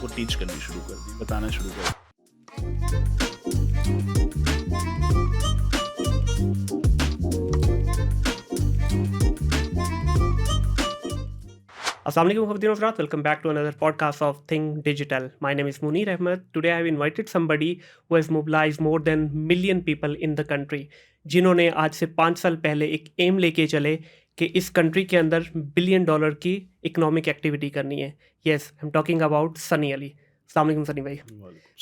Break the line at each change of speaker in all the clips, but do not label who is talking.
वो टीच करनी शुरू कर दी, बताना शुरू कर दिया।
Assalamu alaikum Khabdin Ufrat. Welcome back to another podcast of Think Digital. My name is Munir Ahmed. Today I have invited somebody who has mobilized more than million people in the country, जिन्होंने आज से 5 साल पहले एक M लेके चले कि इस कंट्री के अंदर $1 बिलियन की इकोनॉमिक एक्टिविटी करनी है. Yes, I am talking about Sunny Ali. अस्सलाम वालेकुम सनी भाई.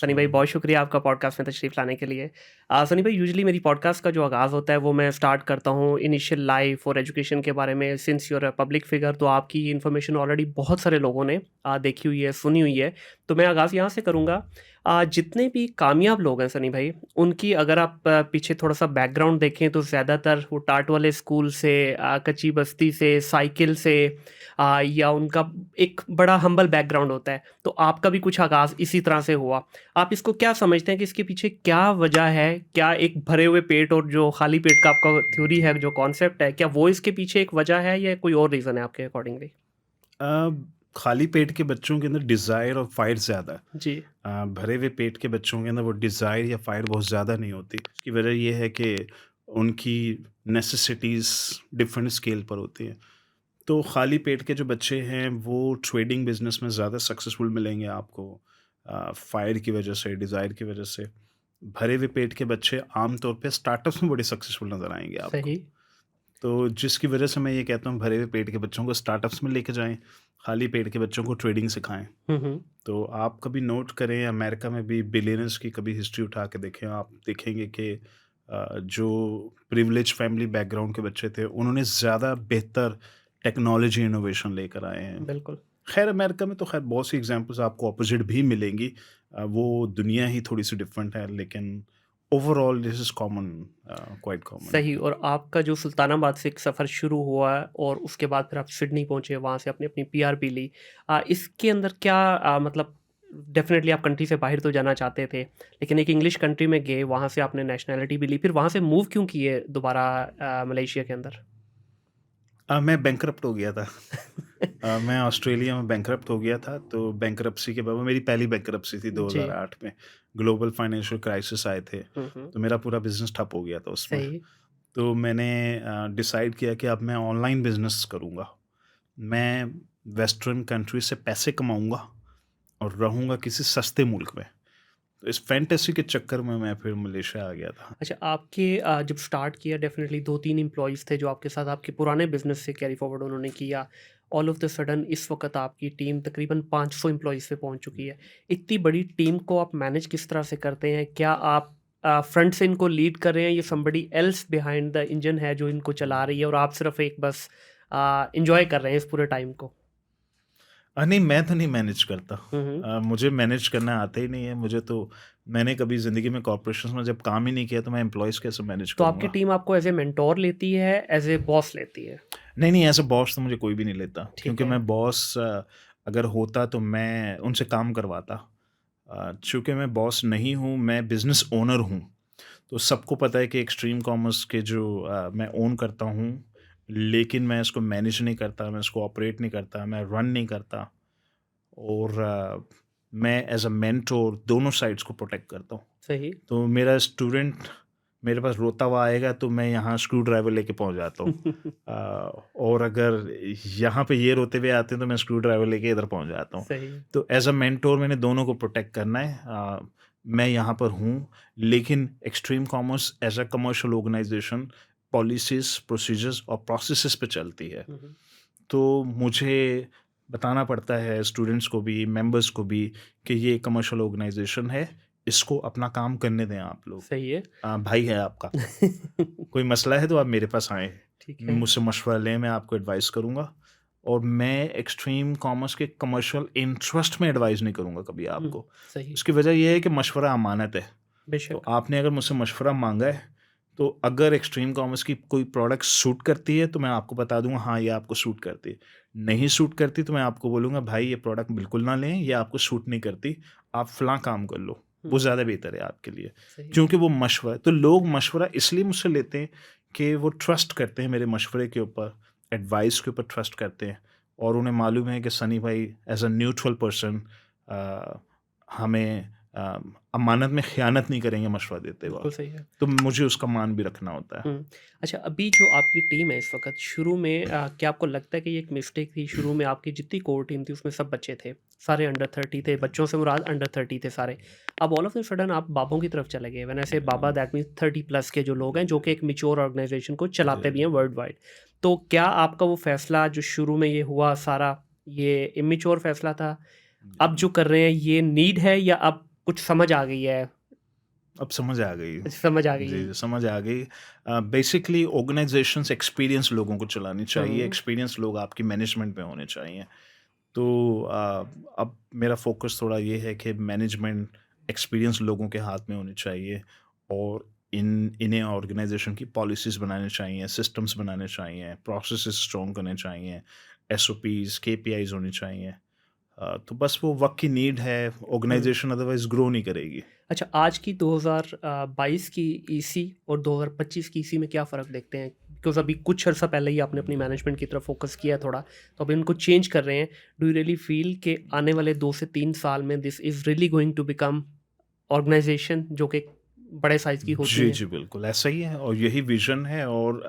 सनी भाई, बहुत शुक्रिया आपका पॉडकास्ट में तशरीफ़ लाने के लिए. सनी भाई, यूजुअली मेरी पॉडकास्ट का जो आगाज़ होता है वो मैं स्टार्ट करता हूँ इनिशियल लाइफ और एजुकेशन के बारे में. Since you're a public figure, तो आपकी ये इन्फॉर्मेशन ऑलरेडी बहुत सारे लोगों ने देखी हुई है, सुनी हुई है. तो मैं आगाज़ यहाँ से करूँगा. जितने भी कामयाब लोग हैं सनी भाई, उनकी अगर आप पीछे थोड़ा सा बैकग्राउंड देखें तो ज़्यादातर वो टाट वाले स्कूल से, कच्ची बस्ती से, साइकिल से, या उनका एक बड़ा हम्बल बैकग्राउंड होता है. तो आपका भी कुछ आगाज़ इसी तरह से हुआ. आप इसको क्या समझते हैं कि इसके पीछे क्या वजह है? क्या एक भरे हुए पेट और जो खाली पेट का आपका थ्योरी है, जो कॉन्सेप्ट है, क्या वो इसके पीछे एक वजह है या कोई और रीज़न है आपके अकॉर्डिंगली?
खाली पेट के बच्चों के अंदर डिज़ायर और फायर ज़्यादा है।
जी.
भरे हुए पेट के बच्चों के अंदर वो डिज़ायर या फायर बहुत ज़्यादा नहीं होती। इसकी वजह ये है कि उनकी नेसेसिटीज़ डिफरेंट स्केल पर होती हैं। तो खाली पेट के जो बच्चे हैं वो ट्रेडिंग बिजनेस में ज़्यादा सक्सेसफुल मिलेंगे आपको, फायर की वजह से, डिज़ायर की वजह से। भरे हुए पेट के बच्चे आमतौर पे स्टार्टअप्स में बड़े सक्सेसफुल नज़र आएंगे आपको।
सही.
तो जिसकी वजह से मैं ये कहता हूँ भरे हुए पेट के बच्चों को स्टार्टअप्स में लेके जाएं, खाली पेट के बच्चों को ट्रेडिंग सिखाएं।
हम्म.
तो आप कभी नोट करें, अमेरिका में भी बिलियनर्स की कभी हिस्ट्री उठा के देखें, आप देखेंगे कि जो प्रिविलेज फैमिली बैकग्राउंड के बच्चे थे उन्होंने ज़्यादा बेहतर टेक्नोलॉजी इनोवेशन लेकर आए हैं।
बिल्कुल.
खैर अमेरिका में तो खैर बहुत सी एग्जांपल्स आपको अपोजिट भी मिलेंगी। वो दुनिया ही थोड़ी सी डिफरेंट है, लेकिन overall this is common, quite common.
सही. और आपका जो सुल्तानाबाद से एक सफ़र शुरू हुआ और उसके बाद फिर आप सिडनी पहुँचे, वहाँ से आपने अपनी पीआरपी ली. इसके अंदर क्या मतलब डेफ़िनेटली आप कंट्री से बाहर तो जाना चाहते थे, लेकिन एक इंग्लिश कंट्री में गए, वहाँ से आपने नेशनैलिटी भी ली. फिर वहाँ से मूव क्यों किए दोबारा मलेशिया के अंदर?
मैं बैंकरप्ट हो गया था। मैं ऑस्ट्रेलिया में बैंकरप्ट हो गया था, तो बैंकरप्सी के बाद वो मेरी पहली बैंकरप्सी थी
जी.
2008 में। ग्लोबल फाइनेंशियल क्राइसिस आए थे,
हुँ.
तो मेरा पूरा बिज़नेस ठप हो गया था उसमें।
सही.
तो मैंने डिसाइड किया कि अब मैं ऑनलाइन बिज़नेस करूँगा। मैं वेस्टर्न कंट्री से पैसे कमाऊँगा और रहूँगा किसी सस्ते मुल्क में। तो इस फैंटेसी के चक्कर में मैं फिर मलेशिया आ गया था।
अच्छा, आपके जब स्टार्ट किया डेफ़िनेटली 2-3 एम्प्लॉइज़ थे जो आपके साथ आपके पुराने बिज़नेस से कैरी फॉरवर्ड उन्होंने किया. ऑल ऑफ द सडन इस वक़्त आपकी टीम तकरीबन 500 एम्प्लॉइज़ पे पहुँच चुकी है. इतनी बड़ी टीम को आप मैनेज किस तरह से करते हैं? क्या आप फ्रंट से इनको लीड कर रहे हैं या somebody else behind the engine है जो इनको चला रही है और आप सिर्फ़ एक बस एन्जॉय कर रहे हैं इस पूरे टाइम को?
नहीं, मैं तो नहीं मैनेज करता।
हुँ.
मुझे मैनेज करना आता ही नहीं है। मैंने कभी ज़िंदगी में कॉर्पोरेशंस में जब काम ही नहीं किया, तो मैं एम्प्लॉइज़ कैसे मैनेज
तो आपकी
करूँगा?
टीम आपको एज़ ए मेंटर लेती है, एज़ ए बॉस लेती है?
नहीं, नहीं, एज़ अ बॉस तो मुझे कोई भी नहीं लेता,
ठीक
क्योंकि
है.
मैं बॉस अगर होता तो मैं उनसे काम करवाता। चूँकि मैं बॉस नहीं हूँ, मैं बिज़नेस ओनर हूँ। तो सबको पता है कि एक्सट्रीम कॉमर्स के जो मैं ओन करता हूँ, लेकिन मैं इसको मैनेज नहीं करता, मैं इसको ऑपरेट नहीं करता, मैं रन नहीं करता। और मैं एज़ अ मेंटर दोनों साइड्स को प्रोटेक्ट करता हूँ।
सही.
तो मेरा स्टूडेंट मेरे पास रोता हुआ आएगा तो मैं यहाँ स्क्रू ड्राइवर लेके पहुँच जाता हूँ। और अगर यहाँ पे ये रोते हुए आते हैं तो मैं स्क्रू ड्राइवर लेके इधर पहुँच जाता हूँ।
सही.
तो एज़ अ मेंटर मैंने दोनों को प्रोटेक्ट करना है। मैं यहाँ पर हूँ, लेकिन extreme commerce as a commercial organisation policies, procedures और प्रोसेसेस पे चलती है।
हुँ.
तो मुझे बताना पड़ता है स्टूडेंट्स को भी, मेंबर्स को भी, कि ये कमर्शियल ऑर्गेनाइजेशन है, इसको अपना काम करने दें आप लोग।
सही है.
भाई है आपका, कोई मसला है तो आप मेरे पास आएँ,
ठीक है.
मुझसे मशवरा लें, मैं आपको एडवाइस करूँगा। और मैं एक्सट्रीम कॉमर्स के कमर्शियल इंटरेस्ट में एडवाइस नहीं करूँगा कभी
हुँ.
आपको।
सही.
उसकी वजह ये है कि मशवरा अमानत है। तो
बेशक.
आपने अगर मुझसे मशवरा माँगा है, तो अगर एक्सट्रीम कॉमर्स की कोई प्रोडक्ट सूट करती है, तो मैं आपको बता दूँगा हाँ, ये आपको सूट करती है। नहीं सूट करती तो मैं आपको बोलूँगा भाई ये प्रोडक्ट बिल्कुल ना लें, ये आपको सूट नहीं करती, आप फलाँ काम कर लो, वो
हुँ.
ज़्यादा बेहतर है आपके लिए।
सही.
क्योंकि वो मशवरा, तो लोग मशवरा इसलिए मुझसे लेते हैं कि वो ट्रस्ट करते हैं मेरे मशवरे के ऊपर, एडवाइस के ऊपर ट्रस्ट करते हैं, और उन्हें मालूम है कि सनी भाई एज़ अ न्यूट्रल पर्सन हमें अमानत में ख़यानत नहीं करेंगे मशवरा देते
बिल्कुल
वक़्त।
सही है।
तो मुझे उसका मान भी रखना होता है।
हुँ। अच्छा, अभी जो आपकी टीम है इस वक़्त, शुरू में क्या आपको लगता है कि ये एक मिस्टेक थी? शुरू में आपकी जितनी कोर टीम थी उसमें सब बच्चे थे, सारे अंडर 30 थे, बच्चों से मुराद अंडर 30 थे सारे। अब ऑल ऑफ अ सडन आप बाबों की तरफ चले गए। व्हेन आई से बाबा, दैट मीन्स 30 प्लस के जो लोग हैं, जो कि एक मैच्योर ऑर्गनाइज़ेशन को चलाते भी हैं वर्ल्ड वाइड। तो क्या आपका वो फ़ैसला जो शुरू में ये हुआ सारा, ये इमैच्योर फ़ैसला था? अब जो कर रहे हैं ये नीड है या अब कुछ समझ आ गई है?
अब समझ आ गई।
समझ आ गई
जी,
है।
जी, समझ आ गई। बेसिकली ऑर्गेनाइज़ेशंस एक्सपीरियंस लोगों को चलानी चाहिए,
हुँ,
एक्सपीरियंस लोग आपकी मैनेजमेंट में होने चाहिए। तो अब मेरा फ़ोकस थोड़ा ये है कि मैनेजमेंट एक्सपीरियंस लोगों के हाथ में होनी चाहिए और इन्हें ऑर्गेनाइज़ेशन की पॉलिसीज़ बनानी चाहिए, सिस्टम्स बनाने चाहिए, प्रोसेसेस स्ट्रॉन्ग करने चाहिए, एसओपीज़, केपीआईज़ होनी चाहिए। तो बस वो वक़्त की नीड है,
हुँ।
ऑर्गेनाइज़ेशन अदरवाइज़ ग्रो नहीं करेगी।
अच्छा, आज की 2022 की ईसी और 2025 की ईसी में क्या फ़र्क देखते हैं? बिकॉज़ अभी कुछ अर्सा पहले ही आपने अपनी मैनेजमेंट की तरफ फ़ोकस किया है थोड़ा, तो अभी उनको चेंज कर रहे हैं। डू यू रियली फ़ील कि आने वाले 2 से 3 साल में this is really going to become organisation जो कि बड़े साइज़ की होती
जी,
हैं?
जी, बिल्कुल, ऐसा ही है और यही विज़न है और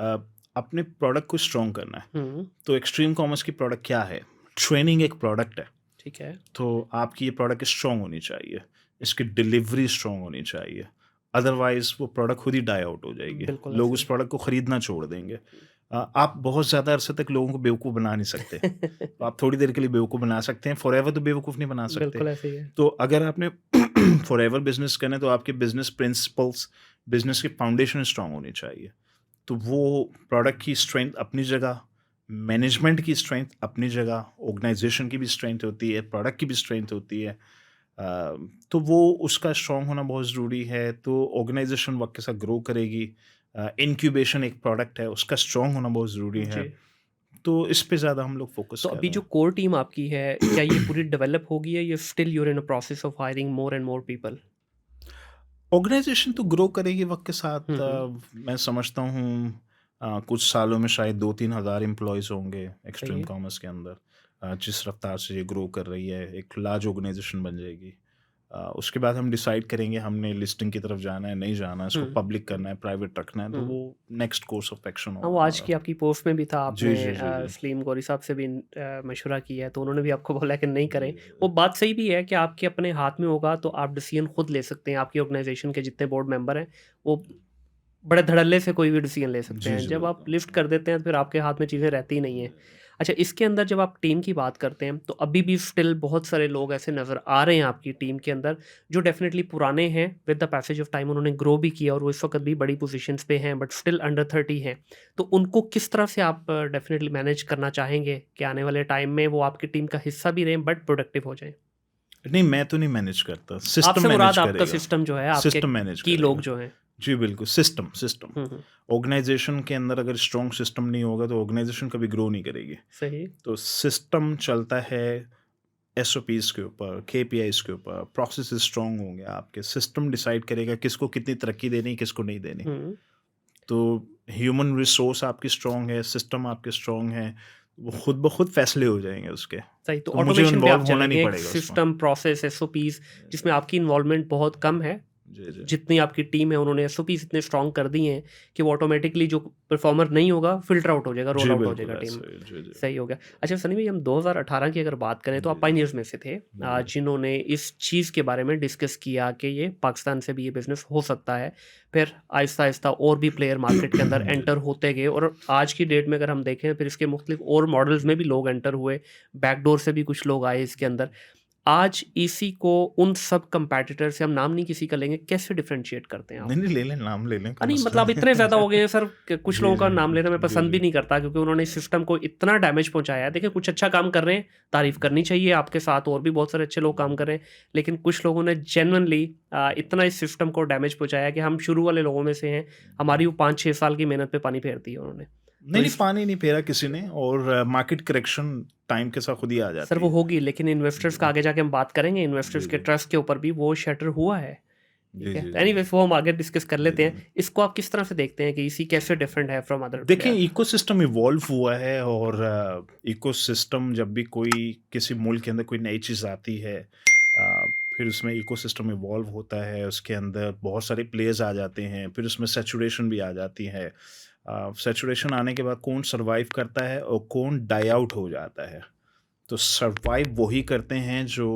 अपने प्रोडक्ट को स्ट्रॉन्ग करना है।
हुँ,
तो एक्सट्रीम कॉमर्स की प्रोडक्ट क्या है? ट्रेनिंग एक प्रोडक्ट है,
ठीक है।
तो आपकी ये प्रोडक्ट स्ट्रॉन्ग होनी चाहिए, इसकी डिलीवरी स्ट्रॉन्ग होनी चाहिए, अदरवाइज़ वो प्रोडक्ट खुद ही डाई आउट हो जाएगी।
बिल्कुल
लोग
ऐसे
उस
ही।
प्रोडक्ट को खरीदना छोड़ देंगे। आप बहुत ज़्यादा अरसे तक लोगों को बेवकूफ़ बना नहीं सकते। तो आप थोड़ी देर के लिए बेवकूफ़ बना सकते हैं, फॉरएवर तो बेवकूफ़ नहीं बना सकते।
बिल्कुल ऐसे ही है।
तो अगर आपने फॉरएवर बिज़नेस करना है तो आपके बिज़नेस प्रिंसिपल्स, बिज़नेस की फाउंडेशन स्ट्रॉन्ग होनी चाहिए। तो वो प्रोडक्ट की स्ट्रेंथ अपनी जगह, मैनेजमेंट की स्ट्रेंथ अपनी जगह, ऑर्गेनाइज़ेशन की भी स्ट्रेंथ होती है, प्रोडक्ट की भी स्ट्रेंथ होती है। तो वो उसका स्ट्रॉन्ग होना बहुत ज़रूरी है, तो ऑर्गेनाइज़ेशन वक़्त के साथ ग्रो करेगी। इंक्यूबेशन एक प्रोडक्ट है, उसका स्ट्रॉन्ग होना बहुत ज़रूरी है।
जी।
तो इस पे ज़्यादा हम लोग फ़ोकस
तो
कर
अभी
रहे
जो
हैं।
कोर टीम आपकी है, क्या ये पूरी डेवलप हो गई है या still you are in a process of hiring more and more people?
Organisation तो ग्रो करेगी वक़्त के
हुँ,
साथ।
हुँ।
मैं समझता हूँ कुछ सालों में शायद 2-3 हज़ार एम्प्लॉइज़ होंगे
सही
एक्सट्रीम
है।
कॉमर्स के अंदर। जिस रफ़्तार से ये ग्रो कर रही है, एक लार्ज ऑर्गेनाइज़ेशन बन जाएगी। उसके बाद हम डिसाइड करेंगे हमने लिस्टिंग की तरफ जाना है, नहीं जाना है, इसको
हुँ,
पब्लिक करना है, प्राइवेट रखना है, तो
हुँ।
वो नेक्स्ट कोर्स ऑफ एक्शन
हाँ,
होगा
वो आज
हमारा।
की आपकी पोस्ट में भी था, आपने
जी, जी, जी, जी।
सलीम गौरी साहब से भी मशवरा किया है, तो उन्होंने भी आपको बोला कि नहीं
जी,
करें। वो बात सही भी है कि आपके अपने हाथ में होगा तो आप डिसीज़न खुद ले सकते हैं। आपकी ऑर्गनाइज़ेशन के जितने बोर्ड मेंबर हैं, वो बड़े धड़ल्ले से कोई भी डिसीजन ले सकते
जी,
हैं।
जी,
जब आप
बिल्कुल।
लिफ्ट कर देते हैं तो फिर आपके हाथ में चीज़ें रहती ही नहीं हैं। अच्छा, इसके अंदर जब आप टीम की बात करते हैं तो अभी भी स्टिल बहुत सारे लोग ऐसे नज़र आ रहे हैं आपकी टीम के अंदर जो डेफ़िनेटली पुराने हैं, with the passage of time उन्होंने ग्रो भी किया और वो इस वक़्त भी बड़ी पोज़ीशंस पे हैं बट स्टिल अंडर 30 हैं। तो उनको किस तरह से आप डेफ़िनेटली मैनेज करना चाहेंगे कि आने वाले टाइम में वो आपकी टीम का हिस्सा भी रहें बट प्रोडक्टिव हो जाएँ?
नहीं, मैं तो नहीं मैनेज करता, सिस्टम
आपसे
मैनेज
मुराद आपका
करेगा।
सिस्टम जो है, आपके
सिस्टम मैनेज
की लोग
करेगा।
जो हैं।
जी, बिल्कुल, सिस्टम सिस्टम।
हुँ, हुँ।
ऑर्गेनाइज़ेशन के अंदर अगर स्ट्रॉन्ग सिस्टम नहीं होगा तो ऑर्गेनाइज़ेशन कभी ग्रो नहीं करेगी।
सही।
तो सिस्टम चलता है एसओपीज़ के ऊपर, केपीआईज़ के ऊपर, प्रोसेसेस स्ट्रॉन्ग होंगे आपके, सिस्टम डिसाइड करेगा किसको कितनी तरक्की देनी है, किसको नहीं देनी।
हुँ।
तो ह्यूमन रिसोर्स आपकी स्ट्रॉन्ग है, सिस्टम आपके स्ट्रॉन्ग है, वो खुद ब खुद फैसले हो जाएँगे उसके।
सही, तो
तो मुझे
ऑटोमेशन पे आप
इन्वॉल्व होना
चले
नहीं
गए, एक
पड़ेगा उसमें।
सिस्टम, प्रोसेस, एसओपीज़ जिसमें आपकी इन्वॉल्वमेंट बहुत कम है।
जी, जी।
जितनी आपकी टीम है उन्होंने एसओपीज़ इतने स्ट्रॉन्ग कर दी हैं कि वो ऑटोमेटिकली जो परफॉर्मर नहीं होगा फ़िल्टर आउट हो जाएगा, रोल
जी,
आउट हो
बिल्कुल
जाएगा टीम।
ऐसा ही। जी, जी।
सही हो गया। अच्छा सनी भाई, हम 2018 की अगर बात करें तो आप
जी, जी।
पायनियर्स में से थे,
जी।
जिन्होंने इस चीज़ के बारे में डिस्कस किया कि ये पाकिस्तान से भी ये बिज़नेस हो सकता है। फिर आहिस्ता-आहिस्ता और भी प्लेयर मार्केट के अंदर
जी,
एंटर होते गए और आज की डेट में अगर हम देखें फिर इसके मुख्तलिफ और मॉडल्स में भी लोग एंटर हुए, बैकडोर से भी कुछ लोग आए इसके अंदर। आज ईसी को उन सब कॉम्पिटिटर से, हम नाम नहीं किसी का लेंगे, कैसे डिफरेंशिएट करते हैं आप?
नहीं, नहीं, ले लें, नाम ले लें, कोई
नहीं
मसला
मतलब
नहीं
इतने ज़्यादा
है।
हो गए हैं सर कि कुछ
जी,
लोगों का
जी।
नाम लेना मैं
जी,
पसंद भी
जी।
नहीं करता क्योंकि उन्होंने इस सिस्टम को इतना डैमेज पहुँचाया है। देखिए, कुछ अच्छा काम कर रहे हैं, तारीफ़ करनी चाहिए, आपके साथ और भी बहुत सारे अच्छे लोग काम कर रहे हैं। लेकिन कुछ लोगों ने जेन्युइनली इतना इस सिस्टम को डैमेज पहुँचाया है कि हम शुरू वाले लोगों में से हैं। हमारी वो 5-6 साल की मेहनत पे पानी फेर दी है उन्होंने।
नहीं,
तो
नहीं,
इस
पानी नहीं फेरा किसी ने और मार्केट करेक्शन टाइम के साथ खुद ही आ
सर
जाती
वो
है।
होगी, लेकिन इन्वेस्टर्स का
जी,
आगे जाके हम बात करेंगे,
जी,
इन्वेस्टर्स के
जी।
ट्रस्ट के ऊपर भी वो शटर हुआ है।
जी,
ठीक है?
जी,
तो
जी।
एनीवेज़ वो हम आगे डिस्कस कर
जी,
लेते
जी।
हैं। इसको आप किस तरह से देखते हैं कि इसी कैसे डिफरेंट है फ्रॉम अदर
देखें,
प्लेयर?
इकोसिस्टम इवॉल्व हुआ है और इकोसिस्टम जब भी कोई किसी मुल्क के अंदर कोई नई चीज़ आती है फिर उसमें इकोसिस्टम इवॉल्व होता है, उसके अंदर बहुत सारे प्लेयर्स आ जाते हैं, फिर उसमें सैचुरेशन भी आ जाती है। सैचुरेशन आने के बाद कौन सर्वाइव करता है और कौन डाई आउट हो जाता है। तो सर्वाइव वही करते हैं जो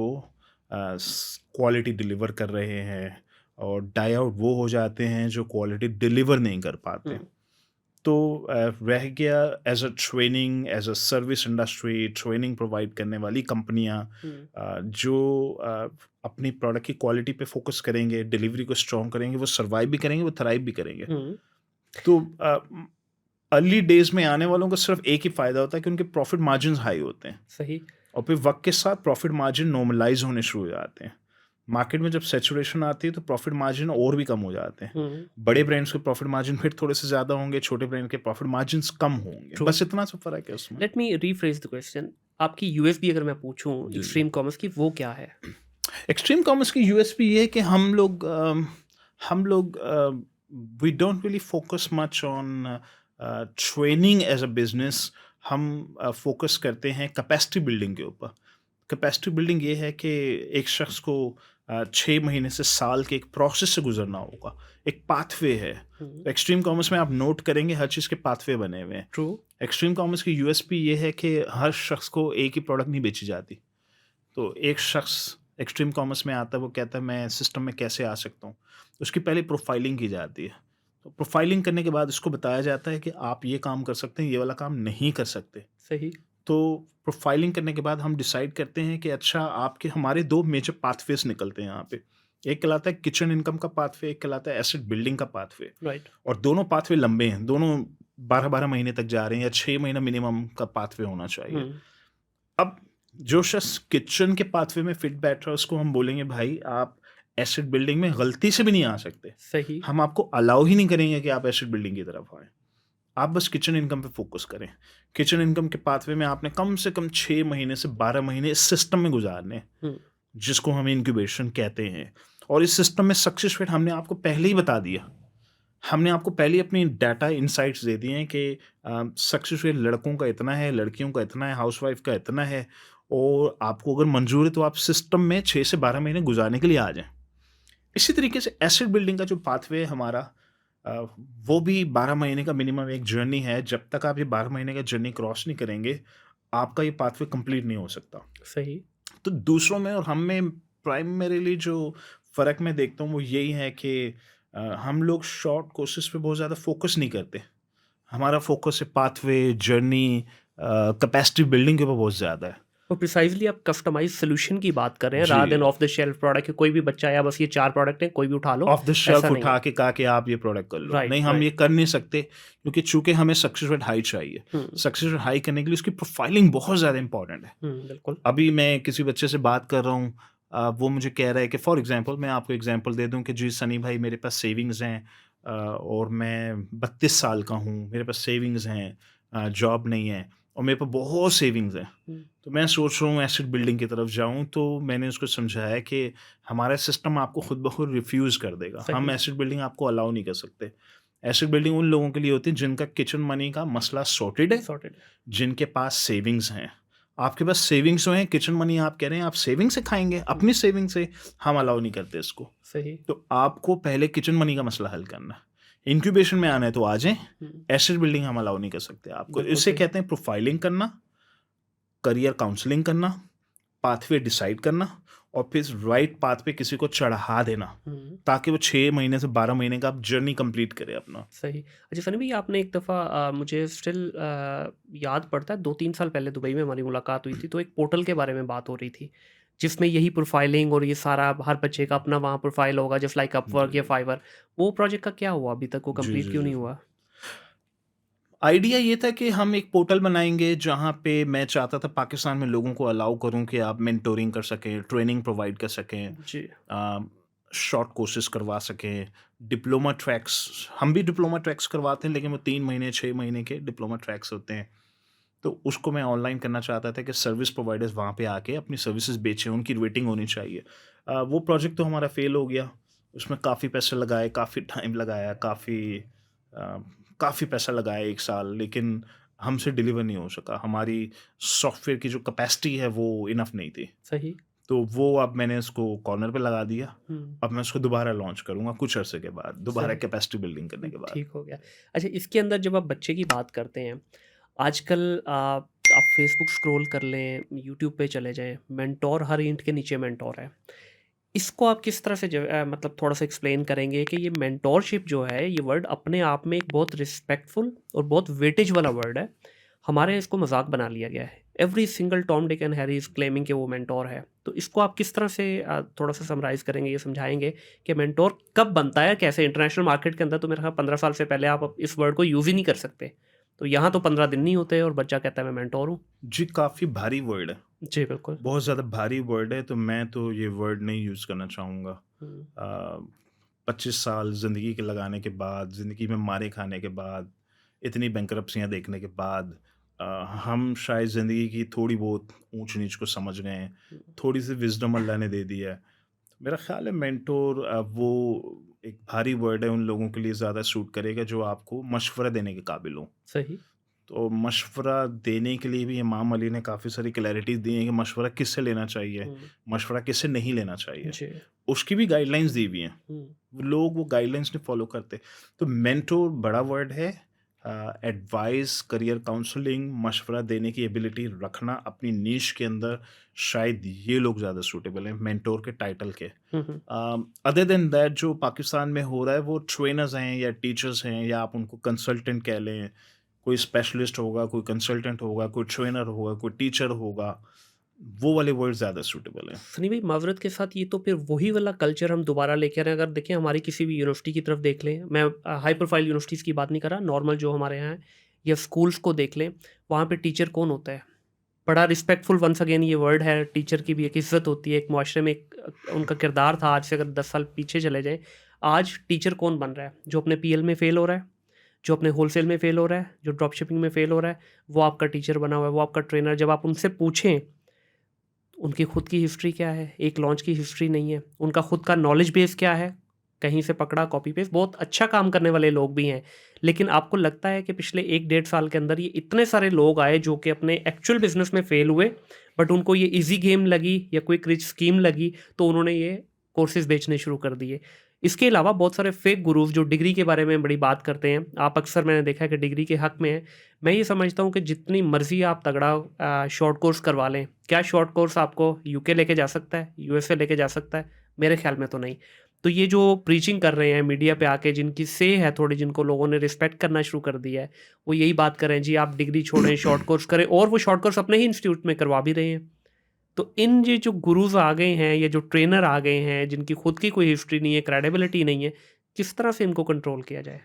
क्वालिटी डिलीवर कर रहे हैं, और डाई आउट वो हो जाते हैं जो क्वालिटी डिलीवर नहीं कर पाते।
हुँ,
तो रह गया as a training, as a service industry, training provide करने वाली कंपनियां
हुँ,
जो अपनी प्रोडक्ट की क्वालिटी पे फोकस करेंगे, डिलीवरी को स्ट्रॉन्ग करेंगे, वो सर्वाइव भी करेंगे, वो थराइव भी करेंगे।
हुँ,
तो अर्ली डेज में आने वालों को सिर्फ एक ही फ़ायदा होता है कि उनके प्रॉफिट मार्जिन हाई होते हैं,
सही।
और फिर वक्त के साथ प्रॉफिट मार्जिन नॉर्मलाइज होने शुरू हो जाते हैं। मार्केट में जब सैचुरेशन आती है तो प्रॉफिट मार्जिन और भी कम हो जाते हैं।
हुँ,
बड़े ब्रांड्स के प्रॉफिट मार्जिन फिर थोड़े से ज़्यादा होंगे, छोटे ब्रांड के प्रॉफिट मार्जिन्स कम होंगे।
ट्रू।
बस इतना सा फ़र्क है उसमें।
Let me rephrase the question. आपकी यूएसपी अगर मैं पूछूँ
जी, जी।
एक्सट्रीम कॉमर्स की, वो क्या है?
एक्सट्रीम कॉमर्स की यूएसपी ये है कि हम लोग we don't really focus much on training as a business. हम फोकस करते हैं कैपेसिटी बिल्डिंग के ऊपर। कैपेसिटी बिल्डिंग ये है कि एक शख्स को 6 महीने से साल के एक प्रोसेस से गुजरना होगा, एक पाथवे है।
हुँ,
एक्सट्रीम कॉमर्स में आप नोट करेंगे हर चीज़ के पाथवे बने हुए हैं।
ट्रू।
एक्सट्रीम कॉमर्स की यूएसपी ये है कि हर शख्स को एक ही प्रोडक्ट नहीं बेची जाती। तो एक शख्स एक्सट्रीम कॉमर्स में आता है, वो कहता है मैं सिस्टम में कैसे आ सकता हूँ। उसकी पहले प्रोफाइलिंग की जाती है। तो प्रोफाइलिंग करने के बाद उसको बताया जाता है कि आप ये काम कर सकते हैं, ये वाला काम नहीं कर सकते।
सही।
तो प्रोफाइलिंग करने के बाद हम डिसाइड करते हैं कि अच्छा, आपके हमारे 2 मेजर पाथवेज़ निकलते हैं यहाँ पे। एक कहलाता है किचन इनकम का पाथवे, एक कहलाता है एसेट बिल्डिंग का पाथवे।
राइट।
और दोनों पाथवे लंबे हैं, दोनों 12-12 महीने तक जा रहे हैं, या 6 महीना मिनिमम का पाथवे होना
हुँ,
चाहिए। अब जो शख्स किचन के पाथवे में फिट बैठ रहा है, उसको हम बोलेंगे भाई आप एसेट बिल्डिंग में गलती से भी नहीं आ सकते।
सही।
हम आपको अलाउ ही नहीं करेंगे कि आप एसेट बिल्डिंग की तरफ आएँ। आप बस किचन इनकम पे फ़ोकस करें। किचन इनकम के पाथवे में आपने कम से कम 6 महीने से 12 महीने इस सिस्टम में गुज़ारने हैं,
हुँ,
जिसको हम इंक्यूबेशन कहते हैं। और इस सिस्टम में सक्सेस रेट हमने आपको पहले ही बता दिया। हमने आपको पहले ही अपनी डाटा इनसाइट्स दे दिए हैं कि सक्सेस रेट लड़कों का इतना है, लड़कियों का इतना है, हाउसवाइफ का इतना है, और आपको अगर मंज़ूर है तो आप सिस्टम में 6 से 12 महीने गुज़ारने के लिए आ जाएँ। इसी तरीके से एसेट बिल्डिंग का जो पाथवे है हमारा, अ, वो भी 12 महीने का मिनिमम एक जर्नी है। जब तक आप ये 12 महीने का जर्नी क्रॉस नहीं करेंगे, आपका ये पाथवे कंप्लीट नहीं हो सकता।
सही।
तो दूसरों में और हम में प्राइमरीली जो फ़र्क मैं देखता हूँ वो यही है कि हम लोग शॉर्ट कोर्सेज़ पे बहुत ज़्यादा फ़ोकस नहीं करते। हमारा फ़ोकस है पाथवे, जर्नी, कैपेसिटी बिल्डिंग के ऊपर बहुत ज़्यादा है।
और प्रिसाइज़ली आप कस्टमाइज़्ड सॉल्यूशन की बात कर रहे हैं रादर
जी।
Then off the shelf product कि कोई भी बच्चा या बस ये 4 प्रोडक्ट हैं, कोई भी उठा लो,
ऑफ द
ऐसा
शेल्फ
नहीं
उठा
है।
के कहा कि आप ये प्रोडक्ट कर लो।
राइट,
नहीं, हम
राइट।
ये कर नहीं सकते, क्योंकि चूँकि हमें सक्सेस रेट हाई चाहिए।
हुँ,
सक्सेस रेट हाई करने के लिए उसकी प्रोफाइलिंग बहुत ज़्यादा इम्पोर्टेंट है।
बिल्कुल।
अभी मैं किसी बच्चे से बात कर रहा हूँ, वो मुझे कह रहा है कि फॉर एग्ज़ाम्पल मैं आपको एग्ज़ाम्पल दे दूँ कि जी सनी भाई, मेरे पास सेविंग्स हैं, और मैं 32 साल का हूँ, मेरे पास सेविंग्स हैं, जॉब नहीं है, और मेरे पास बहुत सेविंग्स हैं।
हुँ,
तो मैं सोच रहा हूँ एसेट बिल्डिंग की तरफ जाऊँ, तो मैंने उसको समझाया कि हमारा सिस्टम आपको खुद ब खुद रिफ्यूज़ कर देगा। हम
सही।
एसेट बिल्डिंग आपको अलाउ नहीं कर सकते। एसेट बिल्डिंग उन लोगों के लिए होती है जिनका किचन मनी का मसला सॉर्टेड है,
सॉर्टेड।
जिनके पास सेविंग्स हैं। आपके पास सेविंग्स तो हैं, किचन मनी आप कह रहे हैं आप सेविंग से खाएँगे,
हुँ,
अपनी सेविंग से, हम अलाउ नहीं करते इसको।
सही।
तो आपको पहले किचन मनी का मसला हल करना है। इंक्यूबेशन में आना है तो आ जाएँ,
हुँ,
एसेट बिल्डिंग हम अलाउ नहीं कर सकते आपको।
बिल्कुल
इसे
सही।
कहते हैं प्रोफाइलिंग करना, करियर काउंसलिंग करना, पाथवे डिसाइड करना, और फिर राइट पाथ पे किसी को चढ़ा देना,
हुँ,
ताकि वो 6 महीने से 12 महीने का आप जर्नी कंप्लीट करे अपना।
सही। अच्छा सनी भई, आपने एक दफ़ा मुझे स्टिल याद पड़ता है 2-3 साल पहले दुबई में हमारी मुलाकात हुई थी, तो एक पोर्टल के बारे में बात हो रही थी, जिसमें यही प्रोफाइलिंग और ये सारा हर बच्चे का अपना वहाँ प्रोफाइल होगा जस्ट लाइक
जी,
अपवर्क या
जी।
फाइवर। वो प्रोजेक्ट का क्या हुआ अभी तक? वो
जी,
कंप्लीट
जी,
क्यों
जी।
नहीं हुआ?
आइडिया ये था कि हम एक पोर्टल बनाएँगे जहाँ पे मैं चाहता था पाकिस्तान में लोगों को अलाउ करूँ कि आप मेंटोरिंग कर सकें, ट्रेनिंग प्रोवाइड कर सकें,
जी।
अ, शॉर्ट कोर्सेज़ करवा सकें, डिप्लोमा ट्रैक्स, हम भी डिप्लोमा ट्रैक्स करवाते हैं, लेकिन वो 3 महीने, 6 महीने के डिप्लोमा ट्रैक्स होते हैं। तो उसको मैं ऑनलाइन करना चाहता था कि सर्विस प्रोवाइडर्स वहाँ पे आके अपनी सर्विसेज बेचें, उनकी रेटिंग होनी चाहिए। वो प्रोजेक्ट तो हमारा फेल हो गया। उसमें काफ़ी पैसे लगाए, काफ़ी टाइम लगाया, काफ़ी पैसा लगाया 1 साल, लेकिन हमसे डिलीवर नहीं हो सका। हमारी सॉफ्टवेयर की जो कैपेसिटी है वो इनफ नहीं थी।
सही।
तो वो अब मैंने इसको कॉर्नर पे लगा दिया।
हुँ,
अब मैं उसको दोबारा लॉन्च करूँगा कुछ अरसे के बाद, दोबारा
सही।
कैपेसिटी बिल्डिंग करने के बाद।
ठीक हो गया। अच्छा, इसके अंदर जब आप बच्चे की बात करते हैं, आजकल आप फ़ेसबुक स्क्रॉल कर लें, यूट्यूब पे चले जाएँ, मेंटोर हर ईंट के नीचे मेंटोर है। इसको आप किस तरह से मतलब थोड़ा-सा एक्सप्लेन करेंगे कि ये मेंटोरशिप जो है, ये वर्ड अपने आप में एक बहुत रिस्पेक्टफुल और बहुत वेटेज वाला वर्ड है। हमारे यहाँ इसको मज़ाक बना लिया गया है। Every single Tom, Dick and Harry is claiming कि वो मेंटोर है। तो इसको आप किस तरह से थोड़ा-सा समराइज़ करेंगे, ये समझाएँगे कि मेंटोर कब बनता है, कैसे? इंटरनेशनल मार्केट के अंदर तो मेरे ख़्याल 15 साल से पहले आप अब इस वर्ड को यूज़ ही नहीं कर सकते। तो यहाँ तो 15 दिन नहीं होते और बच्चा कहता है मैं मेंटोर हूँ।
जी, काफ़ी भारी वर्ड है,
जी, बिल्कुल।
बहुत ज़्यादा भारी वर्ड है, तो मैं तो ये वर्ड नहीं यूज़ करना चाहूँगा।
हुँ,
25 साल ज़िंदगी के लगाने के बाद, ज़िंदगी में मारे खाने के बाद, इतनी बैंकरप्सियाँ देखने के बाद अ, हम शायद ज़िंदगी की थोड़ी बहुत ऊँच-नीच को समझ रहे हैं,
हुँ,
थोड़ी-सी विज़डम अल्लाह ने दे दी है। मेरा ख़्याल है मेंटोर वो एक भारी वर्ड है, उन लोगों के लिए ज़्यादा सूट करेगा जो आपको मशवरा देने के काबिल हों।
सही।
तो मशवरा देने के लिए भी इमाम अली ने काफ़ी सारी क्लैरिटीज़ दी हैं कि मशवरा किससे लेना चाहिए,
हुँ,
मशवरा किससे नहीं लेना चाहिए।
जी।
उसकी भी गाइडलाइंस दी हुई हैं।
हुँ,
वो लोग वो गाइडलाइंस नहीं फ़ॉलो करते। तो मेंटोर बड़ा वर्ड है। एडवाइस, करियर काउंसलिंग, मशवरा देने की एबिलिटी रखना अपनी नीश के अंदर, शायद ये लोग ज़्यादा सूटेबल हैं मेंटोर के टाइटल के।
हुँ, हुँ।
अदर देन दैट जो पाकिस्तान में हो रहा है वो ट्रेनर्स हैं या टीचर्स हैं या आप उनको कंसल्टेंट कह लें। कोई स्पेशलिस्ट होगा, कोई कंसल्टेंट होगा, कोई ट्रेनर होगा, कोई टीचर होगा, वो वाले वर्ड ज़्यादा सूटेबल हैं।
सनी भाई, माज़रत के साथ ये तो फिर वही वाला कल्चर हम दोबारा लेके आ रहे हैं। अगर देखें हमारी किसी भी यूनिवर्सिटी की तरफ देख लें, मैं हाई प्रोफाइल यूनिवर्सिटीज़ की बात नहीं कर रहा, नॉर्मल जो हमारे यहाँ है, या स्कूल्स को देख लें, वहाँ पे टीचर कौन होता है? बड़ा रिस्पेक्टफुल, वंस अगेन ये वर्ड है, टीचर की भी एक इज़्ज़त होती है, एक मुआशरे में एक उनका किरदार था। आज से अगर 10 साल पीछे चले जाएँ, आज टीचर कौन बन रहा है? जो अपने पीएल में फ़ेल हो रहा है, जो अपने होलसेल में फ़ेल हो रहा है, जो ड्रॉप शिपिंग में फ़ेल हो रहा है, वो आपका टीचर बना हुआ है, वो आपका ट्रेनर। जब आप उनसे पूछें उनकी खुद की हिस्ट्री क्या है? एक लॉन्च की हिस्ट्री नहीं है। उनका खुद का नॉलेज बेस क्या है? कहीं से पकड़ा कॉपी पेस्ट, बहुत अच्छा काम करने वाले लोग भी हैं। लेकिन आपको लगता है कि पिछले 1 डेढ़ साल के अंदर ये इतने सारे लोग आए जो कि अपने एक्चुअल बिज़नेस में फ़ेल हुए, बट उनको ये ईज़ी गेम लगी या क्विक रिच स्कीम लगी, तो उन्होंने ये कोर्सेज़ बेचने शुरू कर दिए। इसके अलावा बहुत सारे फेक गुरुज़ जो डिग्री के बारे में बड़ी बात करते हैं। आप अक्सर, मैंने देखा है कि डिग्री के हक़ में हैं। मैं ये समझता हूँ कि जितनी मर्ज़ी आप तगड़ा शॉर्ट कोर्स करवा लें, क्या शॉर्ट कोर्स आपको यूके लेके जा सकता है, यूएसए लेके जा सकता है? मेरे ख़्याल में तो नहीं। तो ये जो प्रीचिंग कर रहे हैं मीडिया पे आके, जिनकी से है थोड़ी, जिनको लोगों ने रिस्पेक्ट करना शुरू कर दिया है, वो यही बात कर रहे हैं, जी आप डिग्री छोड़ें, शॉर्ट कोर्स करें, और वो शॉर्ट कोर्स अपने ही इंस्टीट्यूट में करवा भी रहे हैं। तो इन ये जो गुरुज़ आ गए हैं, ये जो ट्रेनर आ गए हैं, जिनकी खुद की कोई हिस्ट्री नहीं है, क्रेडिबिलिटी नहीं है, किस तरह से इनको कंट्रोल किया जाए?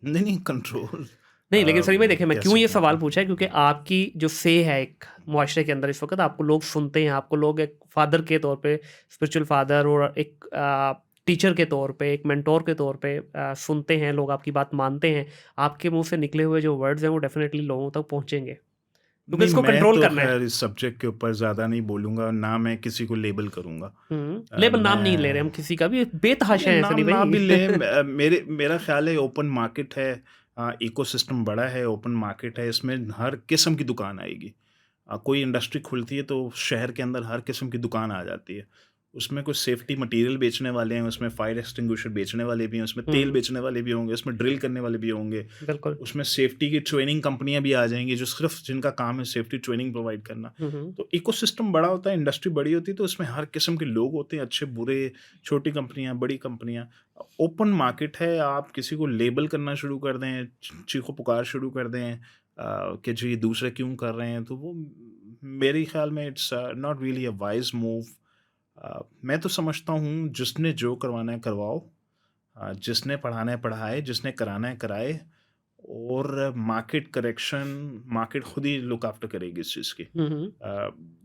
नहीं, नहीं कंट्रोल
नहीं, लेकिन सही में देखिए, मैं क्यों
कैसे
ये
किया
सवाल
जाए?
पूछा है, क्योंकि आपकी जो से है एक मुआशरे के अंदर इस वक़्त, आपको लोग सुनते हैं, आपको लोग एक फ़ादर के तौर पे, स्पिरिचुअल फ़ादर, और एक टीचर के तौर पे, एक मेंटर के तौर पे सुनते हैं, लोग आपकी बात मानते हैं। आपके मुँह से निकले हुए जो वर्ड्स हैं, वो डेफ़िनेटली लोगों तक पहुँचेंगे, क्योंकि
नहीं,
इसको
मैं
कंट्रोल
तो
करना है।
ख़ैर इस सब्जेक्ट के ऊपर ज़्यादा नहीं बोलूँगा, ना मैं किसी को लेबल करूँगा।
लेबल नाम नहीं ले रहे हम
मैं
किसी का भी, बेतहाशा
नहीं,
है
नाम
सनी
ना भी
भाई।
लें, मेरा ख़्याल है ओपन मार्केट है। इकोसिस्टम बड़ा है, ओपन मार्केट है, इसमें हर किस्म की दुकान आएगी। कोई इंडस्ट्री खुलती है तो शहर के अंदर हर किस्म की दुकान आ जाती है। उसमें कुछ सेफ्टी मटीरियल बेचने वाले हैं, उसमें फायर एक्सटिंग्विशर बेचने वाले भी हैं, उसमें तेल
हुँ,
बेचने वाले भी होंगे, उसमें ड्रिल करने वाले भी होंगे।
बिल्कुल।
उसमें सेफ्टी की ट्रेनिंग कंपनियाँ भी आ जाएँगी जो सिर्फ़ जिनका काम है सेफ्टी ट्रेनिंग प्रोवाइड करना।
हुँ, हुँ।
तो इकोसिस्टम बड़ा होता है, इंडस्ट्री बड़ी होती है, तो उसमें हर किस्म के लोग होते हैं, अच्छे-बुरे, छोटी कंपनियाँ, बड़ी कंपनियाँ। ओपन मार्केट है, आप किसी को लेबल करना शुरू कर दें, चीखो-पुकार शुरू कर दें कि जी दूसरे क्यों कर रहे हैं, तो वो मेरे ख़्याल में it's not really a wise move. मैं तो समझता हूँ जिसने जो करवाना है करवाओ, जिसने पढ़ाना है पढ़ाए, जिसने कराना है कराए, और मार्केट करेक्शन मार्केट खुद ही लुक आफ्टर करेगी इस चीज़ की।
हुँ, हुँ।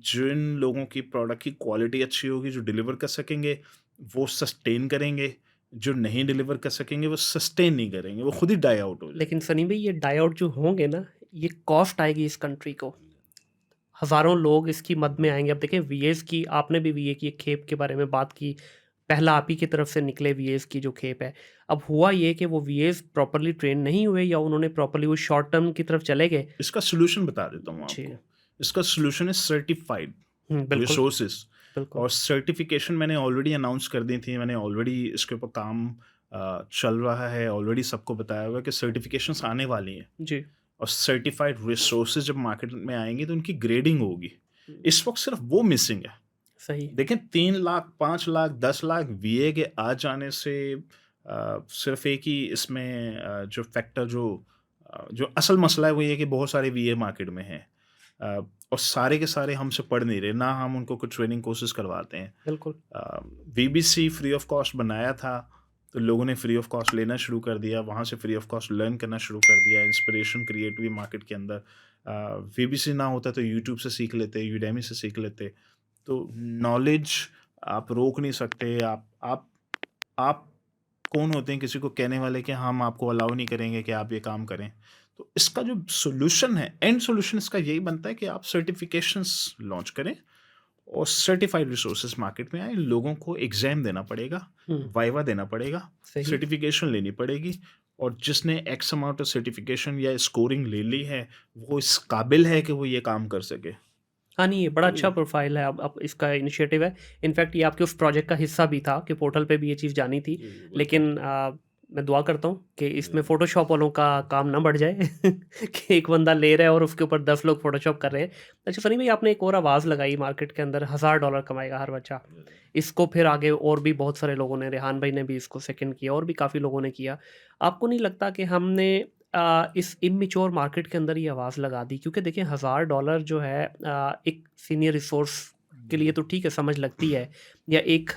जिन लोगों की प्रोडक्ट की क्वालिटी अच्छी होगी, जो डिलीवर कर सकेंगे, वो सस्टेन करेंगे, जो नहीं डिलीवर कर सकेंगे, वो सस्टेन नहीं करेंगे, वो खुद ही डाई आउट हो
लेकिन
जाएँगे।
सनी भाई, ये डाई आउट जो होंगे ना, ये कॉस्ट आएगी इस कंट्री को। हज़ारों लोग इसकी मद में आएँगे। अब देखें वीएज़ की, आपने भी वीए की एक खेप के बारे में बात की। पहला आप ही की तरफ से निकले वीएज़ की जो खेप है। अब हुआ ये कि वो वीएज़ प्रॉपर्ली ट्रेन नहीं हुए, या उन्होंने प्रॉपर्ली वो शॉर्ट टर्म की तरफ चले गए।
इसका सॉल्यूशन बता देता हूँ
जी।
आपको। इसका सॉल्यूशन है सर्टिफाइड
हुँ, बिल्कुल,
रिसोर्सेज़।
बिल्कुल।
और सर्टिफ़िकेशन मैंने ऑलरेडी अनाउंस कर दी थी, मैंने ऑलरेडी इसके ऊपर काम चल रहा है, ऑलरेडी सबको बताया हुआ है कि सर्टिफ़िकेशंस आने वाली हैं
जी।
और सर्टिफ़ाइड रिसोर्सेज़ जब मार्केट में आएँगी तो उनकी ग्रेडिंग होगी।
हुँ,
इस वक़्त सिर्फ़ वो मिसिंग है।
सही।
देखें 3 लाख, 5 लाख, 10 लाख वीए के आ जाने से सिर्फ़ एक ही इसमें जो फैक्टर जो असल मसला है वो ये है कि बहुत सारे वीए मार्केट में हैं। अ, और सारे के सारे हमसे पढ़ नहीं रहे, ना हम उनको कुछ ट्रेनिंग कोर्सेज़ करवाते हैं।
बिल्कुल।
वीबीसी फ्री ऑफ कॉस्ट बनाया था, तो लोगों ने फ्री ऑफ कॉस्ट लेना शुरू कर दिया, वहाँ से फ्री ऑफ कॉस्ट लर्न करना शुरू कर दिया, इंस्पिरेशन क्रिएट हुई मार्केट के अंदर। वीबीसी ना होता तो यूट्यूब से सीख लेते, यूडेमी से सीख लेते। तो नॉलेज आप रोक नहीं सकते, आप कौन होते हैं किसी को कहने वाले कि हम आपको अलाउ नहीं करेंगे कि आप ये काम करें। तो इसका जो सॉल्यूशन है, एंड सॉल्यूशन इसका यही बनता है कि आप सर्टिफ़िकेशंस लॉन्च करें और सर्टिफ़ाइड रिसोर्सेज़ मार्केट में आएँ, लोगों को एग्ज़ाम देना पड़ेगा,
हुँ,
वाइवा देना पड़ेगा,
सही।
सर्टिफ़िकेशन लेनी पड़ेगी और जिसने एक्स अमाउंट ऑफ सर्टिफ़िकेशन या स्कोरिंग ले ली है, वो इस काबिल है कि वो ये काम कर सके।
हाँ, नहीं, ये बड़ा
तो
अच्छा प्रोफ़ाइल है अब इसका इनिशिएटिव है। इनफैक्ट ये आपके उस प्रोजेक्ट का हिस्सा भी था कि पोर्टल पे भी ये चीज़ जानी थी।
जी, जी, बिल्कुल।
लेकिन मैं दुआ करता हूँ कि इसमें
जी,
फ़ोटोशॉप वालों का काम ना बढ़ जाए कि एक बंदा ले रहा है और उसके ऊपर 10 लोग फ़ोटोशॉप कर रहे हैं। अच्छा सनी भाई, आपने एक और आवाज़ लगाई मार्केट के अंदर, $1000 कमाएगा हर बच्चा। इसको फिर आगे और भी बहुत सारे लोगों ने, रेहान भाई ने भी इसको सेकंड किया और भी काफ़ी लोगों ने किया। आपको नहीं लगता कि हमने इस इमैच्योर मार्केट के अंदर ये आवाज़ लगा दी? क्योंकि देखिए $1000 जो है एक सीनियर रिसोर्स के लिए तो ठीक है, समझ लगती है, या एक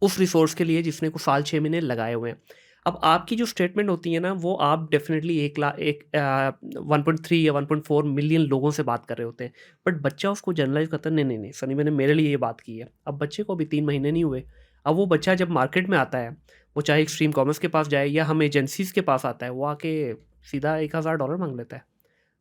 उस रिसोर्स के लिए जिसने कुछ साल 6 महीने लगाए हुए हैं। अब आपकी जो स्टेटमेंट होती है ना, वो आप डेफ़िनिटली 1.3 या 1.4 मिलियन लोगों से बात कर रहे होते हैं। बट बच्चा उसको जनरलाइज़ करता है, नहीं, नहीं, नहीं, सनी मैंने मेरे लिए ये बात की है। अब बच्चे को अभी 3 महीने नहीं हुए। अब वो बच्चा जब मार्केट में आता है, वो चाहे एक्सट्रीम कॉमर्स के पास जाए या हम एजेंसीज़ के पास आता है, वो आके सीधा $1000 माँग लेता है।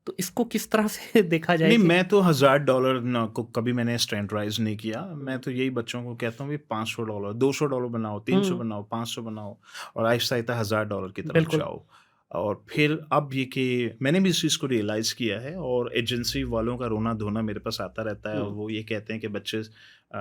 तो इसको किस तरह से देखा जाए
नहीं,
कि
मैं तो $1000 ना को कभी मैंने स्टैंडर्डाइज़ नहीं किया। मैं
हुँ,
तो यही बच्चों को कहता हूँ कि $500, $200 बनाओ, 300
हुँ,
बनाओ, 500 बनाओ और आहिस्ता-आहिस्ता $1000 की तरफ
बिल्कुल।
जाओ। और फिर अब ये कि मैंने भी इस चीज़ को रियलाइज़ किया है और एजेंसी वालों का रोना-धोना मेरे पास आता रहता है और
हुँ,
वो ये कहते हैं कि बच्चे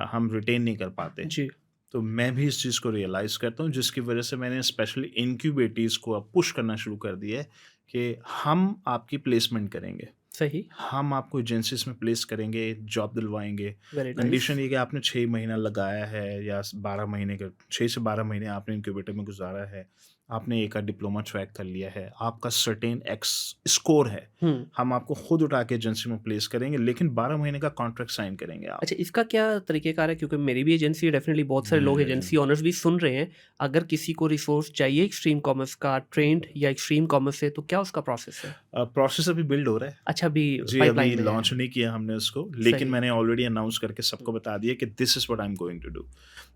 हम रिटेन नहीं कर पाते।
जी,
तो मैं भी इस चीज़ को रियलाइज़ करता हूँ जिसकी वज़ह से मैंने स्पेशली इनक्यूबेटर्स को अब पुश करना शुरू कर दिया है कि हम आपकी प्लेसमेंट करेंगे।
सही,
हम आपको एजेंसीज़ में प्लेस करेंगे, जॉब दिलवाएँगे।
Very nice.
कंडीशन ये कि आपने 6 महीना लगाया है या 12 महीने का 6 से 12 महीने आपने इनक्यूबेटर में गुज़ारा है। आपने एक आध डिप्लोमा ट्रैक कर लिया है। आपका सर्टेन एक्स स्कोर है।
हुँ।
हम आपको खुद उठा के एजेंसी में प्लेस करेंगे लेकिन 12 महीने का कॉन्ट्रैक्ट साइन करेंगे आप।
अच्छा, इसका क्या तरीक़ेकार है? क्योंकि मेरी भी एजेंसी है, डेफ़िनिटली बहुत सारे
जी,
लोग
जी, जी।
एजेंसी ओनर्स भी सुन रहे हैं। अगर किसी को रिसोर्स चाहिए एक्सट्रीम कॉमर्स का, ट्रेंड या एक्सट्रीम कॉमर्स से, तो क्या उसका प्रोसेस है?
प्रोसेस अभी बिल्ड हो रहा है।
अच्छा, अभी
जी, अभी
पाइपलाइन में है।
लॉन्च नहीं किया हमने उसको, लेकिन
सही।
मैंने ऑलरेडी अनाउंस करके
हुँ,
सबको बता दिया कि this is what I am going to do.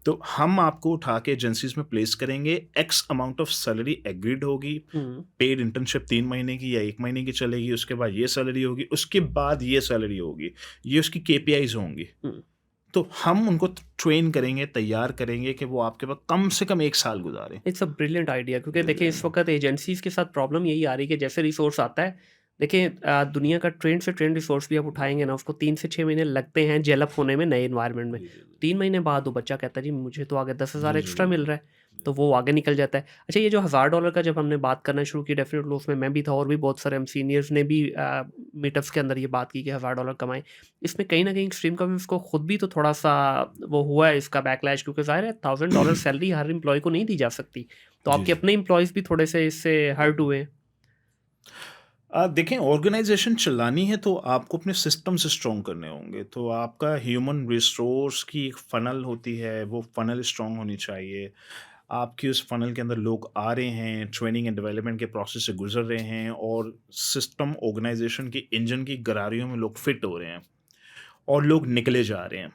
तो हम आपको उठा के एजेंसीज़ में प्लेस करेंगे, x amount of salary agreed होगी,
हुँ,
पेड इंटर्नशिप 3 महीने की या 1 महीने की चलेगी, उसके बाद ये सैलरी होगी, उसके बाद ये सैलरी होगी। ये उसकी केपीआईज़ होंगी।
हुँ।
तो हम उनको ट्रेन करेंगे, तैयार करेंगे कि वो आपके पास कम से कम 1 साल गुज़ारें।
इट्स अ ब्रिलियंट आइडिया, क्योंकि
जी,
देखिए
जी।
इस वक्त एजेंसीज़ के साथ प्रॉब्लम यही आ रही है कि जैसे रिसोर्स आता है, देखिए दुनिया का ट्रेंड से ट्रेंड रिसोर्स भी आप उठाएँगे ना, उसको 3 से 6 महीने लगते हैं जेल अप होने में नए एनवायरनमेंट में।
जी, जी, जी।
3 महीने बाद वो बच्चा कहता है जी मुझे तो आगे 10,000
जी, जी,
एक्स्ट्रा मिल
बिल्कुल।
रहा है, तो वो आगे निकल जाता है। अच्छा, ये जो $1000 का जब हमने बात करना शुरू की, डेफ़िनेटली उसमें मैं भी था और भी बहुत सारे हम सीनियर्स ने भी मीटअप्स के अंदर ये बात की कि $1000 कमाएँ। इसमें कहीं न कहीं एक्सट्रीम कमिट्स को खुद भी तो थोड़ा-सा वो हुआ है इसका बैकलैश, क्योंकि ज़ाहिर है $1000 सैलरी हर एम्प्लॉयी को नहीं दी जा सकती। तो
जी,
आपके
जी।
अपने एम्प्लॉइज़ भी थोड़े से इससे हर्ट हुए हैं।
देखें ऑर्गेनाइजेशन चलानी है तो आपको अपने सिस्टम्स स्ट्रॉन्ग करने होंगे। तो आपका ह्यूमन रिसोर्स की एक फ़नल होती है, वो फ़नल स्ट्रॉन्ग होनी चाहिए। आपकी उस फ़नल के अंदर लोग आ रहे हैं, ट्रेनिंग एंड डेवलपमेंट के प्रोसेस से गुज़र रहे हैं और सिस्टम ऑर्गेनाइजेशन की इंजन की गरारियों में लोग फिट हो रहे हैं और लोग निकले जा रहे हैं।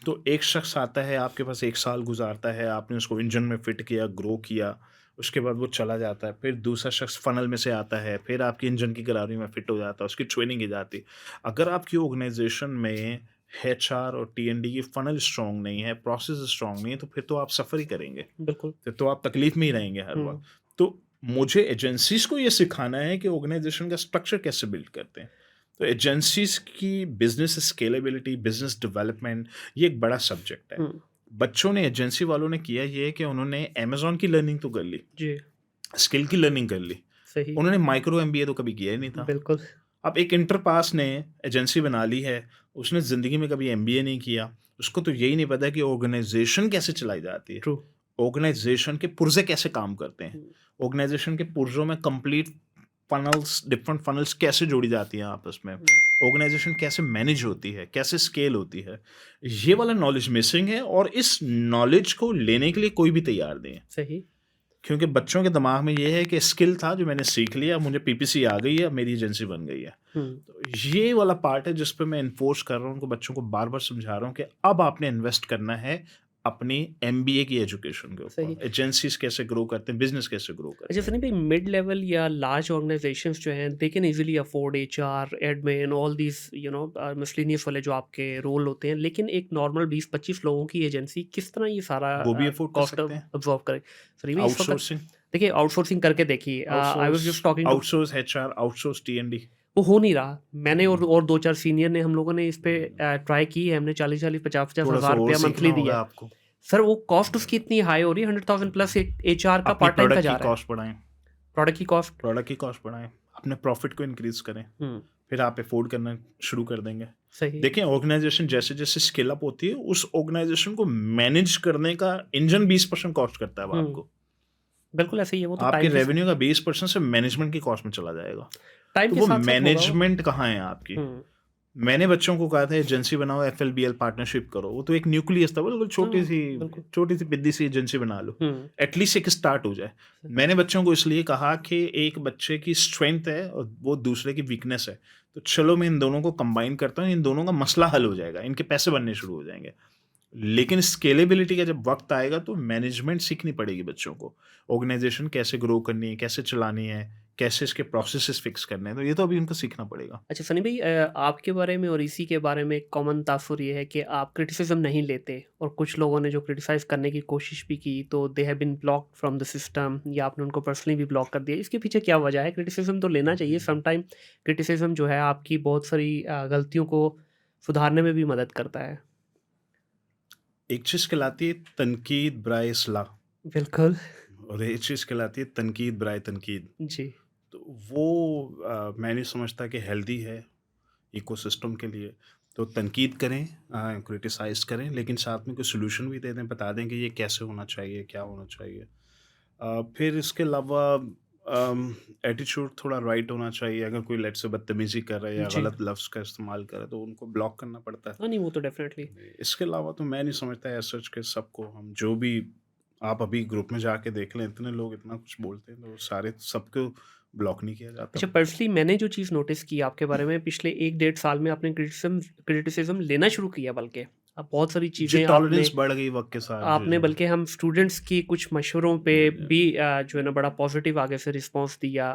तो एक शख्स आता है, आपके पास 1 साल गुज़ारता है, आपने उसको इंजन में फ़िट किया, ग्रो किया, उसके बाद वो चला जाता है। फिर दूसरा शख्स फ़नल में से आता है, फिर आपकी इंजन की गरारी में फ़िट हो जाता है, उसकी ट्रेनिंग की जाती है। अगर आपकी ऑर्गेनाइज़ेशन में एचआर और टी&डी की फ़नल स्ट्रॉन्ग नहीं है, प्रोसेस स्ट्रॉन्ग नहीं है, तो फिर तो आप सफ़र ही करेंगे।
बिल्कुल।
फिर तो आप तकलीफ़ में ही रहेंगे हर
हुँ,
वक़्त। तो मुझे एजेंसीज़ को ये सिखाना है कि ऑर्गेनाइज़ेशन का स्ट्रक्चर कैसे बिल्ड करते हैं। तो एजेंसीज़ की बिज़नेस स्केलेबिलिटी, बिज़नेस डेवलपमेंट ये एक बड़ा सब्जेक्ट है।
हुँ,
बच्चों ने एजेंसी वालों ने किया ये है कि उन्होंने अमेज़न की लर्निंग तो कर ली,
जी,
स्किल की लर्निंग कर ली।
सही,
उन्होंने माइक्रो एमबीए तो कभी किया ही नहीं था।
बिल्कुल,
अब एक इंटर पास ने एजेंसी बना ली है, उसने ज़िंदगी में कभी एमबीए नहीं किया, उसको तो यही नहीं पता कि ऑर्गेनाइज़ेशन कैसे चलाई जाती है।
ट्रू,
ऑर्गेनाइज़ेशन के पुर्ज़े कैसे काम करते हैं।
हुँ,
ऑर्गेनाइज़ेशन के पुर्ज़ों में कंप्लीट फ़नल्स डिफरेंट फ़नल्स कैसे जोड़ी जाती हैं आपस में।
हुँ,
ऑर्गेनाइज़ेशन कैसे मैनेज होती है, कैसे स्केल होती है। ये वाला नॉलेज मिसिंग है और इस नॉलेज को लेने के लिए कोई भी तैयार नहीं है।
सही,
क्योंकि बच्चों के दिमाग में ये है कि स्किल था जो मैंने सीख लिया, मुझे पीपीसी आ गई है, अब मेरी एजेंसी बन गई है।
हुँ,
तो ये वाला पार्ट है जिस पे मैं एनफोर्स कर रहा हूँ उनको बच्चों को बार-बार समझा रहा हूँ कि अब आपने इन्वेस्ट करना है अपनी एमबीए की एजुकेशन के
सही।
ऊपर। एजेंसिस कैसे ग्रो करते हैं, बिज़नेस कैसे ग्रो
अच्छा
करते हैं।
सनी भाई मिड लेवल या लार्ज ऑर्गेनाइजेशंस जो हैं they can easily afford HR admin all these miscellaneous वाले जो आपके रोल होते हैं लेकिन एक नॉर्मल 20-25 लोगों की एजेंसी किस तरह ये सारा
वो भी अफ़ोर्ड कर
कॉस्ट
सकते हैं।
अब्जॉर्व करे सनी भाई इस वक्त
आउटसोर्सिंग,
देखिए आउटसोर्सिंग करके देखिए I was
outsource
just talking to
outsource HR, outsource TND.
वो हो नहीं रहा मैंने
हुँ,
और दो चार सीनियर ने हम लोगों ने इस पे ट्राई की है हमने 40-40 50-50
थोड़ा-सा
हज़ार
और
रुपया
सीखना
मंथली दिया
होगा
है
आपको।
सर वो कॉस्ट उसकी इतनी हाई हो रही है 100,000 प्लस एक एचआर का
अपनी
पार्ट टाइम का
प्रोडक्ट
जा
की
रहा है
कॉस्ट बढ़ाएँ,
प्रोडक्ट की कॉस्ट
प्रोडक्ट की कॉस्ट बढ़ाएँ, अपने प्रॉफिट को इंक्रीज़ करें,
हम्म
फिर आप अफ़ोर्ड करना शुरू कर देंगे।
सही
देखिए ऑर्गेनाइज़ेशन जैसे-जैसे स्केल अप होती है, उस ऑर्गेनाइज़ेशन को मैनेज करने का इंजन 20% कॉस्ट करता है अब
हुँ,
आपको।
बिल्कुल ऐसे ही है, वो तो
आपके
टाइम के साथ
रेवेन्यू का 20% सिर्फ मैनेजमेंट की कॉस्ट में चला जाएगा।
टाइम
तो
के
वो
साथ-साथ होगा वो।
मैनेजमेंट कहाँ है आपकी?
हुँ,
मैंने बच्चों को कहा था एजेंसी बनाओ, एफएलबीएल पार्टनरशिप करो। वो तो एक न्यूक्लियस था, बिल्कुल
हाँ, बिल्कुल।
छोटी-सी पिद्दी-सी एजेंसी बना लो।
हुँ,
एटलीस्ट एक स्टार्ट हो जाए। मैंने बच्चों को इसलिए कहा कि एक बच्चे की स्ट्रेंथ है और वो दूसरे की वीकनेस है। तो चलो मैं इन दोनों को कंबाइन करता हूँ, इन दोनों का मसला हल हो जाएगा, इनके पैसे बनने शुरू हो जाएँगे। लेकिन स्केलेबिलिटी का जब वक़्त आएगा तो मैनेजमेंट सीखनी पड़ेगी बच्चों को। ऑर्गेनाइज़ेशन कैसे ग्रो करनी है, कैसे चलानी है, कैसे इसके प्रोसेसेस फिक्स करने हैं, तो ये तो अभी उनको सीखना पड़ेगा।
अच्छा सनी भई आपके बारे में और इसी के बारे में एक कॉमन तासुर ये है कि आप क्रिटिसिज़्म नहीं लेते और कुछ लोगों ने जो क्रिटिसाइज़ करने की कोशिश भी की तो they have been blocked from the system या आपने उनको पर्सनली भी ब्लॉक कर दिया। इसके पीछे क्या वजह है? क्रिटिसिज़्म तो लेना चाहिए समटाइम क्रिटिसिज़्म जो है आपकी बहुत सारी गलतियों को सुधारने में भी मदद करता है।
एक चीज़ कहलाती है तनकीद बराए इस्लाह
बिल्कुल,
और एक चीज़ कहलाती है तनकीद बराए तनकीद।
जी,
तो वो मैं नहीं समझता कि हेल्दी है इकोसिस्टम के लिए। तो तनकीद करें, क्रिटिसाइज़ करें, लेकिन साथ में कोई सॉल्यूशन भी दे दें, बता दें कि ये कैसे होना चाहिए, क्या होना चाहिए। फिर इसके अलावा एटीट्यूड थोड़ा राइट होना चाहिए। अगर कोई लेट्स से बदतमीज़ी कर रहा है या
जी।
गलत लफ्ज़ का इस्तेमाल कर रहा है, तो उनको ब्लॉक करना पड़ता है।
हाँ, नहीं वो तो डेफ़िनेटली
इसके अलावा तो मैं नहीं समझता एज़ सच कि सबको हम जो भी आप अभी ग्रुप में जाके देख लें, इतने लोग इतना कुछ बोलते हैं, तो सारे सबको ब्लॉक नहीं किया जाता।
अच्छा पर्सनली मैंने जो चीज़ नोटिस की आपके बारे में पिछले 1 डेढ़ साल में आपने क्रिटिसिज़्म लेना शुरू किया बल्कि। अब बहुत सारी
जी,
चीज़ें आपने
टॉलरेंस बढ़ गई वक़्त के साथ। जी,
आपने
जी।
बल्कि हम स्टूडेंट्स की कुछ मशवरों पे
जी,
भी जो है ना बड़ा पॉजिटिव आगे से रिस्पॉन्स दिया।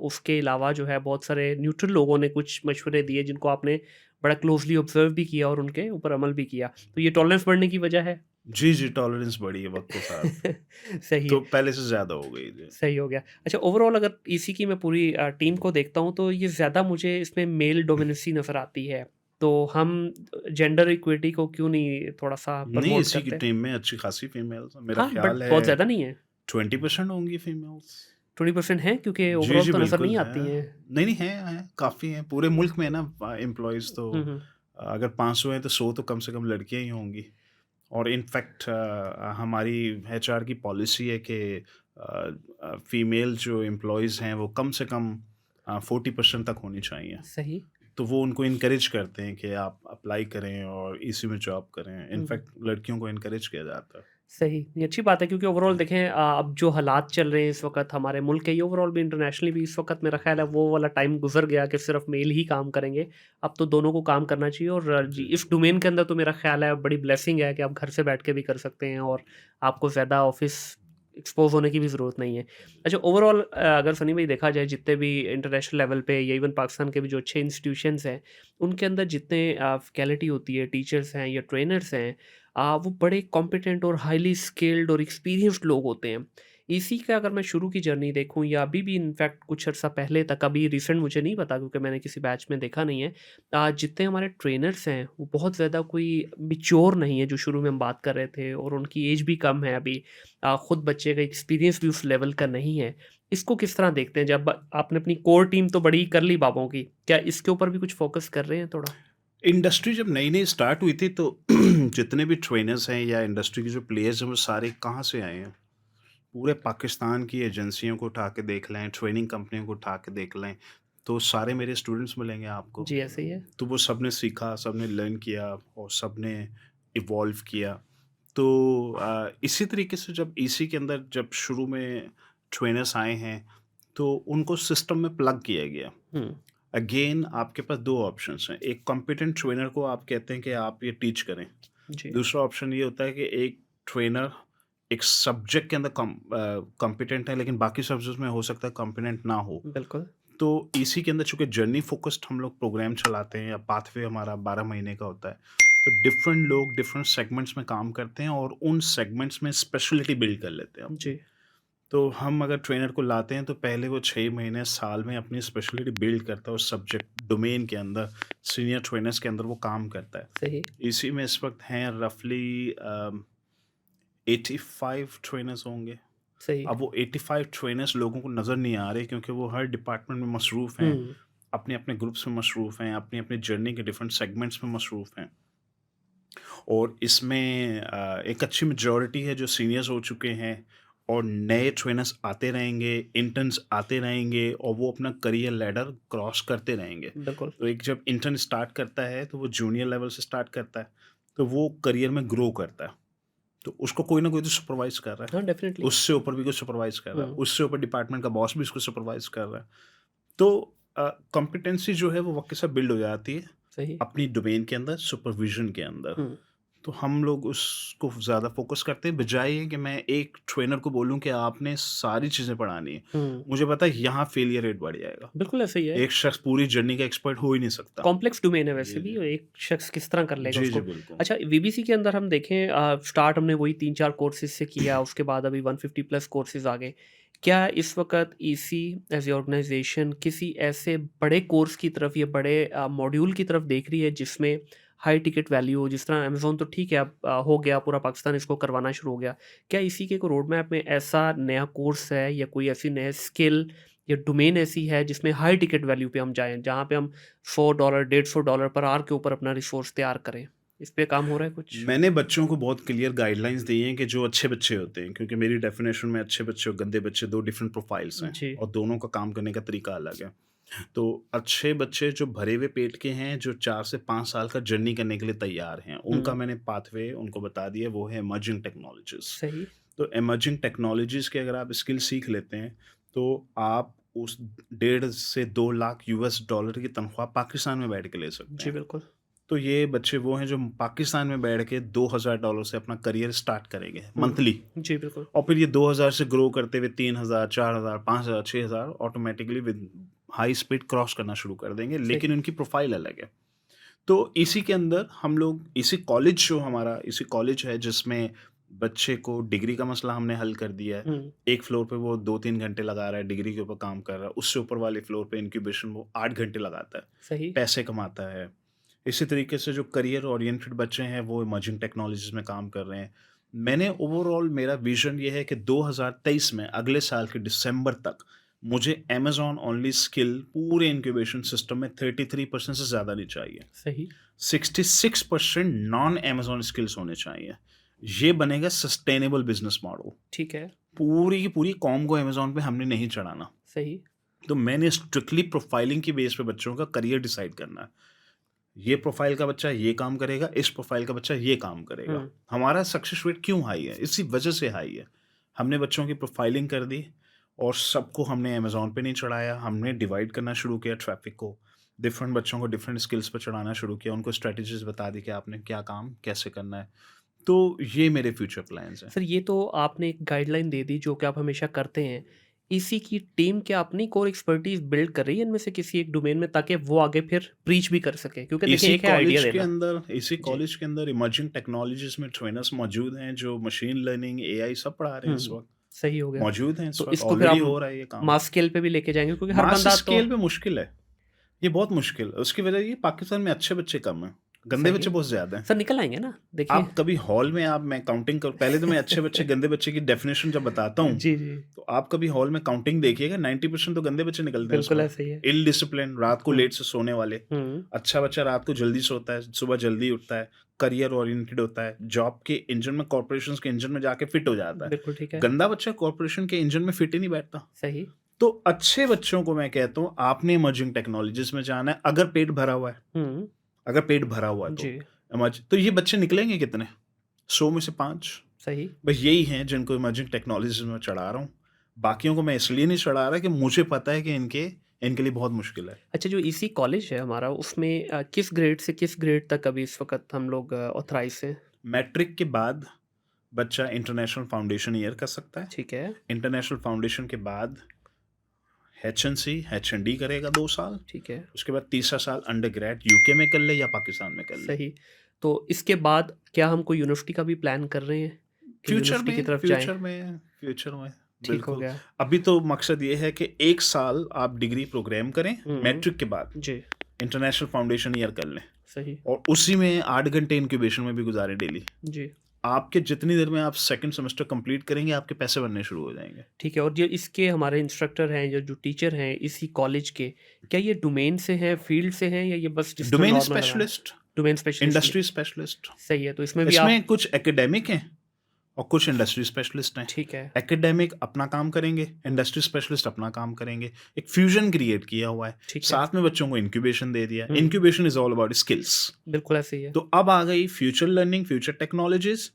उसके अलावा जो है बहुत सारे न्यूट्रल लोगों ने कुछ मशवरे दिए जिनको आपने बड़ा क्लोज़ली ऑब्ज़र्व भी किया और उनके ऊपर अमल भी किया। तो ये टॉलरेंस बढ़ने की वजह है?
जी, जी, टॉलरेंस बढ़ी है वक़्त के साथ।
सही
तो
है।
पहले से ज़्यादा हो गई। जी।
सही हो गया। अच्छा ओवरऑल अगर इसी की मैं पूरी टीम को देखता हूँ तो ये ज़्यादा मुझे इसमें मेल डोमिनेंसी नज़र आती है। तो हम जेंडर इक्विटी को क्यों नहीं थोड़ा-सा
नहीं,
प्रमोट
इसी की
करते?
टीम में अच्छी खासी फीमेल्स हैं। मेरा
हाँ, बट
ख़्याल
बहुत
है
ज़्यादा नहीं है।
20% होंगी फीमेल्स।
20% हैं क्योंकि
जी,
ओवरऑल
जी,
तो नज़र
बिल्कुल
नहीं
है।
आती हैं।
नहीं, नहीं, हैं, काफ़ी हैं। पूरे मुल्क में है ना एम्प्लॉइज़ तो
हुँ, हुँ।
अगर 500 हैं तो 100 तो कम से कम लड़कियाँ ही होंगी। और इनफैक्ट हमारी एचआर की पॉलिसी है कि फीमेल जो एम्प्लॉइज़ हैं वो कम से कम 40% तक होनी चाहिए।
सही।
तो वो उनको इनकरेज करते हैं कि आप अप्लाई करें और इसी में जॉब करें।
हुँ, हुँ।
इनफैक्ट लड़कियों को इनकरेज किया जाता है।
सही, ये अच्छी बात है क्योंकि ओवरऑल देखें अब जो हालात चल रहे हैं इस वक़्त हमारे मुल्क के, ये ओवरऑल भी इंटरनेशनली भी इस वक़्त मेरा ख़्याल है वो वाला टाइम गुज़र गया कि सिर्फ़ मेल ही काम करेंगे। अब तो दोनों को काम करना चाहिए और जी,
जी,
इस डोमेन के अंदर तो मेरा ख़्याल है बड़ी ब्लेसिंग है कि आप घर से बैठ के भी कर सकते हैं और आपको ज़्यादा ऑफ़िस एक्सपोज़ होने की भी ज़रूरत नहीं है। अच्छा ओवरऑल अगर सनी भाई देखा जाए जितने भी इंटरनेशनल लेवल पे या इवन पाकिस्तान के भी जो अच्छे इंस्टीट्यूशंस हैं, उनके अंदर जितने फैकल्टी होती है, टीचर्स हैं या ट्रेनर्स हैं वो बड़े कॉम्पिटेंट और हाईली स्किल्ड और एक्सपीरियंस्ड लोग होते हैं। इसी का अगर मैं शुरू की जर्नी देखूँ या अभी भी इनफैक्ट कुछ अर्सा पहले तक, अभी रिसेंट मुझे नहीं पता क्योंकि मैंने किसी बैच में देखा नहीं है। जितने हमारे ट्रेनर्स हैं वो बहुत ज़्यादा कोई मैच्योर नहीं है, जो शुरू में हम बात कर रहे थे, और उनकी एज भी कम है अभी। खुद बच्चे का एक्सपीरियंस भी उस लेवल का नहीं है। इसको किस तरह देखते हैं? जब आपने अपनी कोर टीम तो बड़ी कर ली बाबों की, क्या इसके ऊपर भी कुछ फोकस कर रहे हैं थोड़ा?
इंडस्ट्री जब नई-नई स्टार्ट हुई थी तो जितने भी ट्रेनर्स हैं या इंडस्ट्री के जो प्लेयर्स हैं वो सारे कहाँ से आए हैं? पूरे पाकिस्तान की एजेंसियों को उठा के देख लें, ट्रेनिंग कंपनियों को उठा के देख लें, तो सारे मेरे स्टूडेंट्स मिलेंगे आपको।
जी, ऐसे ही है।
तो वो सबने सीखा, सबने लर्न किया और सबने इवॉल्व किया। तो इसी तरीके से जब ईसी के अंदर जब शुरू में ट्रेनर्स आए हैं, तो उनको सिस्टम में प्लग किया गया।
हुँ,
अगेन आपके पास 2 ऑप्शंस हैं। एक कॉम्पिटेंट ट्रेनर को आप कहते हैं कि आप ये टीच करें।
जी,
दूसरा ऑप्शन ये होता है कि एक ट्रेनर एक सब्जेक्ट के अंदर कॉम्पिटेंट है लेकिन बाकी सब्जेक्ट्स में हो सकता है कॉम्पिटेंट ना हो।
बिल्कुल,
तो इसी के अंदर चूँकि जर्नी फ़ोकस्ड हम लोग प्रोग्राम चलाते हैं या पाथवे हमारा 12 महीने का होता है। तो डिफरेंट लोग डिफरेंट सेगमेंट्स में काम करते हैं और उन सेगमेंट्स में स्पेशलिटी बिल्ड कर लेते हैं अपनी।
जी,
तो हम अगर ट्रेनर को लाते हैं तो पहले वो 6 महीने, साल में अपनी स्पेशलिटी बिल्ड करता है उस सब्जेक्ट डोमेन के अंदर, सीनियर ट्रेनर्स के अंदर वो काम करता है।
सही,
इसी में इस वक़्त हैं रफ़ली 85 ट्रेनर्स होंगे।
सही।
अब वो 85 ट्रेनर्स लोगों को नज़र नहीं आ रहे क्योंकि वो हर डिपार्टमेंट में मसरूफ़ हैं,
हुँ,
अपने-अपने ग्रुप्स में मसरूफ़ हैं, अपनी-अपनी जर्नी के डिफरेंट सेगमेंट्स में मसरूफ़ हैं। और इसमें एक अच्छी मेजॉरिटी है जो सीनियर्स हो चुके हैं और नए ट्रेनर्स आते रहेंगे, इंटर्न्स आते रहेंगे और वो अपना करियर लैडर क्रॉस करते रहेंगे।
बिल्कुल।
तो एक जब इंटर्न स्टार्ट करता है तो वो जूनियर लेवल से स्टार्ट करता है, तो वो करियर में ग्रो करता है। तो उसको कोई ना कोई तो सुपरवाइज़ कर रहा है,
हाँ, डेफ़िनिटली।
उससे ऊपर भी कोई सुपरवाइज़ कर रहा है,
हुँ,
उससे ऊपर डिपार्टमेंट का बॉस भी उसको सुपरवाइज़ कर रहा है। तो कॉम्पिटेंसी जो है वो वक़्त के साथ बिल्ड हो जाती है,
सही।
अपनी डोमेन के अंदर, सुपरविज़न के अंदर।
हुँ,
तो हम लोग उसको ज़्यादा फ़ोकस करते हैं, बजाए ये कि मैं एक ट्रेनर को बोलूँ कि आपने सारी चीज़ें पढ़ानी है।
हुँ,
मुझे पता है यहाँ फेलियर रेट बढ़ जाएगा।
बिल्कुल ऐसे ही है।
एक शख्स पूरी जर्नी का एक्सपर्ट हो ही नहीं सकता।
कॉम्प्लेक्स डोमेन है वैसे
जी,
भी,
जी।
और एक शख्स किस तरह कर लेगा
जी, जी,
उसको।
बिल्कुल।
अच्छा, वीबीसी के अंदर हम देखें, स्टार्ट हमने वही 3-4 कोर्सेज़ से किया, उसके बाद अभी 150 प्लस कोर्सेज़ आ गए। क्या इस वक़्त ईसी एज़ ए ऑर्गनाइज़ेशन किसी ऐसे बड़े कोर्स की तरफ या बड़े मॉड्यूल की तरफ देख रही है जिसमें हाई टिकट वैल्यू हो? जिस तरह अमेज़न तो ठीक है, अब हो गया, पूरा पाकिस्तान इसको करवाना शुरू हो गया। क्या इसी के कोई रोड मैप में ऐसा नया कोर्स है या कोई ऐसी नया स्किल या डोमेन ऐसी है जिसमें हाई टिकट वैल्यू पे हम जाएँ, जहाँ पे हम $100 $150 पर आवर के ऊपर अपना रिसोर्स तैयार करें? इस पे काम हो रहा है कुछ?
मैंने बच्चों को बहुत क्लियर गाइडलाइंस दी हैं कि जो अच्छे बच्चे होते हैं, क्योंकि मेरी डेफिनेशन में अच्छे बच्चे और गंदे बच्चे 2 डिफरेंट प्रोफाइल्स हैं
जी।
और दोनों का काम करने का तरीका अलग है। तो अच्छे बच्चे जो भरे हुए पेट के हैं, जो 4 से 5 साल का जर्नी करने के लिए तैयार हैं, उनका
हुँ,
मैंने पाथवे उनको बता दिया, वो है इमर्जिंग टेक्नोलॉजीज़।
सही।
तो इमर्जिंग टेक्नोलॉजीज़ के अगर आप स्किल सीख लेते हैं, तो आप उस 1.5 से 2 लाख यूएस डॉलर की तनख्वाह पाकिस्तान में बैठ के ले सकते
जी,
हैं।
बिल्कुल।
तो ये बच्चे वो हैं जो पाकिस्तान में बैठ के $2000 से अपना करियर स्टार्ट करेंगे
हुँ,
मंथली।
जी, बिल्कुल।
और फिर ये 2000 से ग्रो करते हुए 3000, 4000, 5000, 6000 automatically with high speed cross करना शुरू कर देंगे,
सही।
लेकिन उनकी प्रोफाइल अलग है। तो इसी के अंदर हम लोग इसी कॉलेज जो हमारा इसी कॉलेज है जिसमें बच्चे को डिग्री का मसला हमने हल कर दिया है।
हुँ,
एक फ्लोर पे वो 2-3 घंटे लगा रहा है, डिग्री के ऊपर काम कर रहा है। उससे ऊपर वाले फ्लोर पे इंक्यूबेशन वो 8 घंटे लगाता है,
सही।
पैसे कमाता है। इसी तरीके से जो करियर ओरिएंटेड बच्चे हैं वो इमर्जिंग टेक्नोलॉजीज़ में काम कर रहे हैं। मैंने ओवरऑल मेरा विज़न ये है कि 2023 में अगले साल के दिसंबर तक मुझे अमेज़न ओनली स्किल पूरे इंक्यूबेशन सिस्टम में 33% से ज़्यादा नहीं चाहिए।
सही।
66% नॉन अमेज़न स्किल्स होने चाहिए। ये बनेगा सस्टेनेबल बिज़नेस मॉडल।
ठीक है।
पूरी की पूरी कॉम को अमेज़न पे हमने नहीं चढ़ाना।
सही।
तो मैंने स्ट्रिक्टली प्रोफाइलिंग की बेस पे बच्चों का करियर डिसाइड करना है। ये प्रोफ़ाइल का बच्चा ये काम करेगा, इस प्रोफ़ाइल का बच्चा ये काम करेगा।
हुँ,
हमारा सक्सेस रेट क्यों हाई है? इसी वजह से हाई है। हमने बच्चों की प्रोफ़ाइलिंग कर दी और सबको हमने अमेज़न पे नहीं चढ़ाया, हमने डिवाइड करना शुरू किया ट्रैफ़िक को। डिफरेंट बच्चों को डिफरेंट स्किल्स पे चढ़ाना शुरू किया, उनको स्ट्रैटेजीज़ बता दी कि आपने क्या काम कैसे करना है। तो ये मेरे फ्यूचर प्लान्स हैं।
सर ये तो आपने एक गाइडलाइन दे दी जो कि आप हमेशा करते हैं। इसी की टीम क्या अपनी कोर एक्सपर्टीज़ बिल्ड कर रही है इनमें से किसी एक डोमेन में, ताकि वो आगे फिर प्रीच भी कर सके? क्योंकि देखिए, एक है आइडिया देना।
इसी
जी।
कॉलेज के अंदर इमर्जिंग टेक्नोलॉजीज़ में ट्रेनर्स मौजूद हैं जो मशीन लर्निंग, एआई सब पढ़ा रहे हैं
हुँ,
इस
हुँ।
वक़्त।
सही हो गया।
मौजूद हैं इस
तो
वक़्त,
इसको फिर
ऑलरेडी
आप
हो रहा है ये काम।
मास स्केल पे भी लेके जाएँगे क्योंकि हर
मास
बंदा तो
स्केल पे मुश्किल है, ये बहुत मुश्किल है। उसकी वजह ये पाकिस्तान में अच्छे बच्चे कम हैं, गंदे
सही
बच्चे
है।
बहुत ज़्यादा हैं।
सर निकल आएँगे ना, देखिए।
आप कभी हॉल में मैं काउंटिंग कर पहले तो मैं अच्छे बच्चे, गंदे बच्चे की डेफिनिशन जब बताता हूँ,
जी, जी।
तो आप कभी हॉल में काउंटिंग देखिएगा, 90% तो गंदे बच्चे निकलते हैं
बिल्कुल
उसमें।
ऐसा ही है।
इल डिसिप्लिन, रात को
हुँ,
लेट से सोने वाले।
हुँ।
अच्छा बच्चा रात को जल्दी सोता है, सुबह जल्दी उठता है, करियर ओरिएंटेड होता है, जॉब के इंजन में, कॉर्पोरेशंस के इंजन में जाके फिट हो जाता है।
बिल्कुल ठीक है।
गंदा बच्चा कॉर्पोरेशन के इंजन में फिट ही नहीं बैठता।
सही।
तो अच्छे बच्चों को मैं कहता हूँ, आपने इमर्जिंग टेक्नोलॉजीज़ में जाना है, अगर पेट भरा हुआ है,
हुँ,
अगर पेट भरा हुआ है तो।
जी,
तो ये बच्चे निकलेंगे कितने? 100 में से 5।
सही।
बस यही हैं जिनको इमर्जिंग टेक्नोलॉजीज़ में चढ़ा रहा हूँ। बाकियों को मैं इसलिए नहीं चढ़ा रहा कि मुझे पता है कि इनके लिए बहुत मुश्किल है।
अच्छा, जो इसी कॉलेज है हमारा, उसमें किस ग्रेड से किस ग्रेड तक अभी इस वक़्त हम लोग ऑथराइज़ हैं?
मैट्रिक के बाद बच्चा इंटरनेशनल फाउंडेशन ईयर कर सकता है।
ठीक है,
इंटरनेशनल फाउंडेशन के बाद एचएनसी, एचएनडी करेगा 2 साल।
ठीक है,
उसके बाद तीसरा साल अंडरग्रेड यूके में कर ले या पाकिस्तान में कर ले।
सही। तो इसके बाद क्या हम कोई यूनिवर्सिटी का भी प्लान कर रहे हैं कि
फ्यूचर
यूनिवर्सिटी की
में
तरफ जाएँ?
फ्यूचर में
ठीक हो
बिल्कुल।
गया।
अभी तो मकसद ये है कि 1 साल आप डिग्री प्रोग्राम करें,
हुँ,
मैट्रिक के बाद
जी,
इंटरनेशनल फाउंडेशन ईयर कर लें
सही।
और उसी में 8 घंटे इंक्यूबेशन में भी गुज़ारें डेली।
जी,
आपके जितनी देर में आप सेकंड सेमेस्टर कंप्लीट करेंगे, आपके पैसे बनने शुरू हो जाएँगे।
ठीक है। और जो इसके हमारे इंस्ट्रक्टर हैं, जो जो टीचर हैं इसी कॉलेज के, क्या ये डोमेन से हैं, फील्ड से हैं, या ये बस जिस तरह
डोमेन
नॉर्मल लगा है?
स्पेशलिस्ट,
डोमेन स्पेशलिस्ट ही है।
Industry specialist.
सही है, तो इसमें भी आप
इसमें कुछ एकेडमिक हैं और कुछ इंडस्ट्री स्पेशलिस्ट हैं।
ठीक है,
एकेडमिक अपना काम करेंगे, इंडस्ट्री स्पेशलिस्ट अपना काम करेंगे। एक फ्यूजन क्रिएट किया हुआ है।
ठीक है।
साथ में बच्चों को इंक्यूबेशन दे दिया।
हुँ।
Incubation is all about skills.
बिल्कुल ऐसे ही है।
तो अब आ गई फ्यूचर लर्निंग, फ्यूचर टेक्नोलॉजीज़,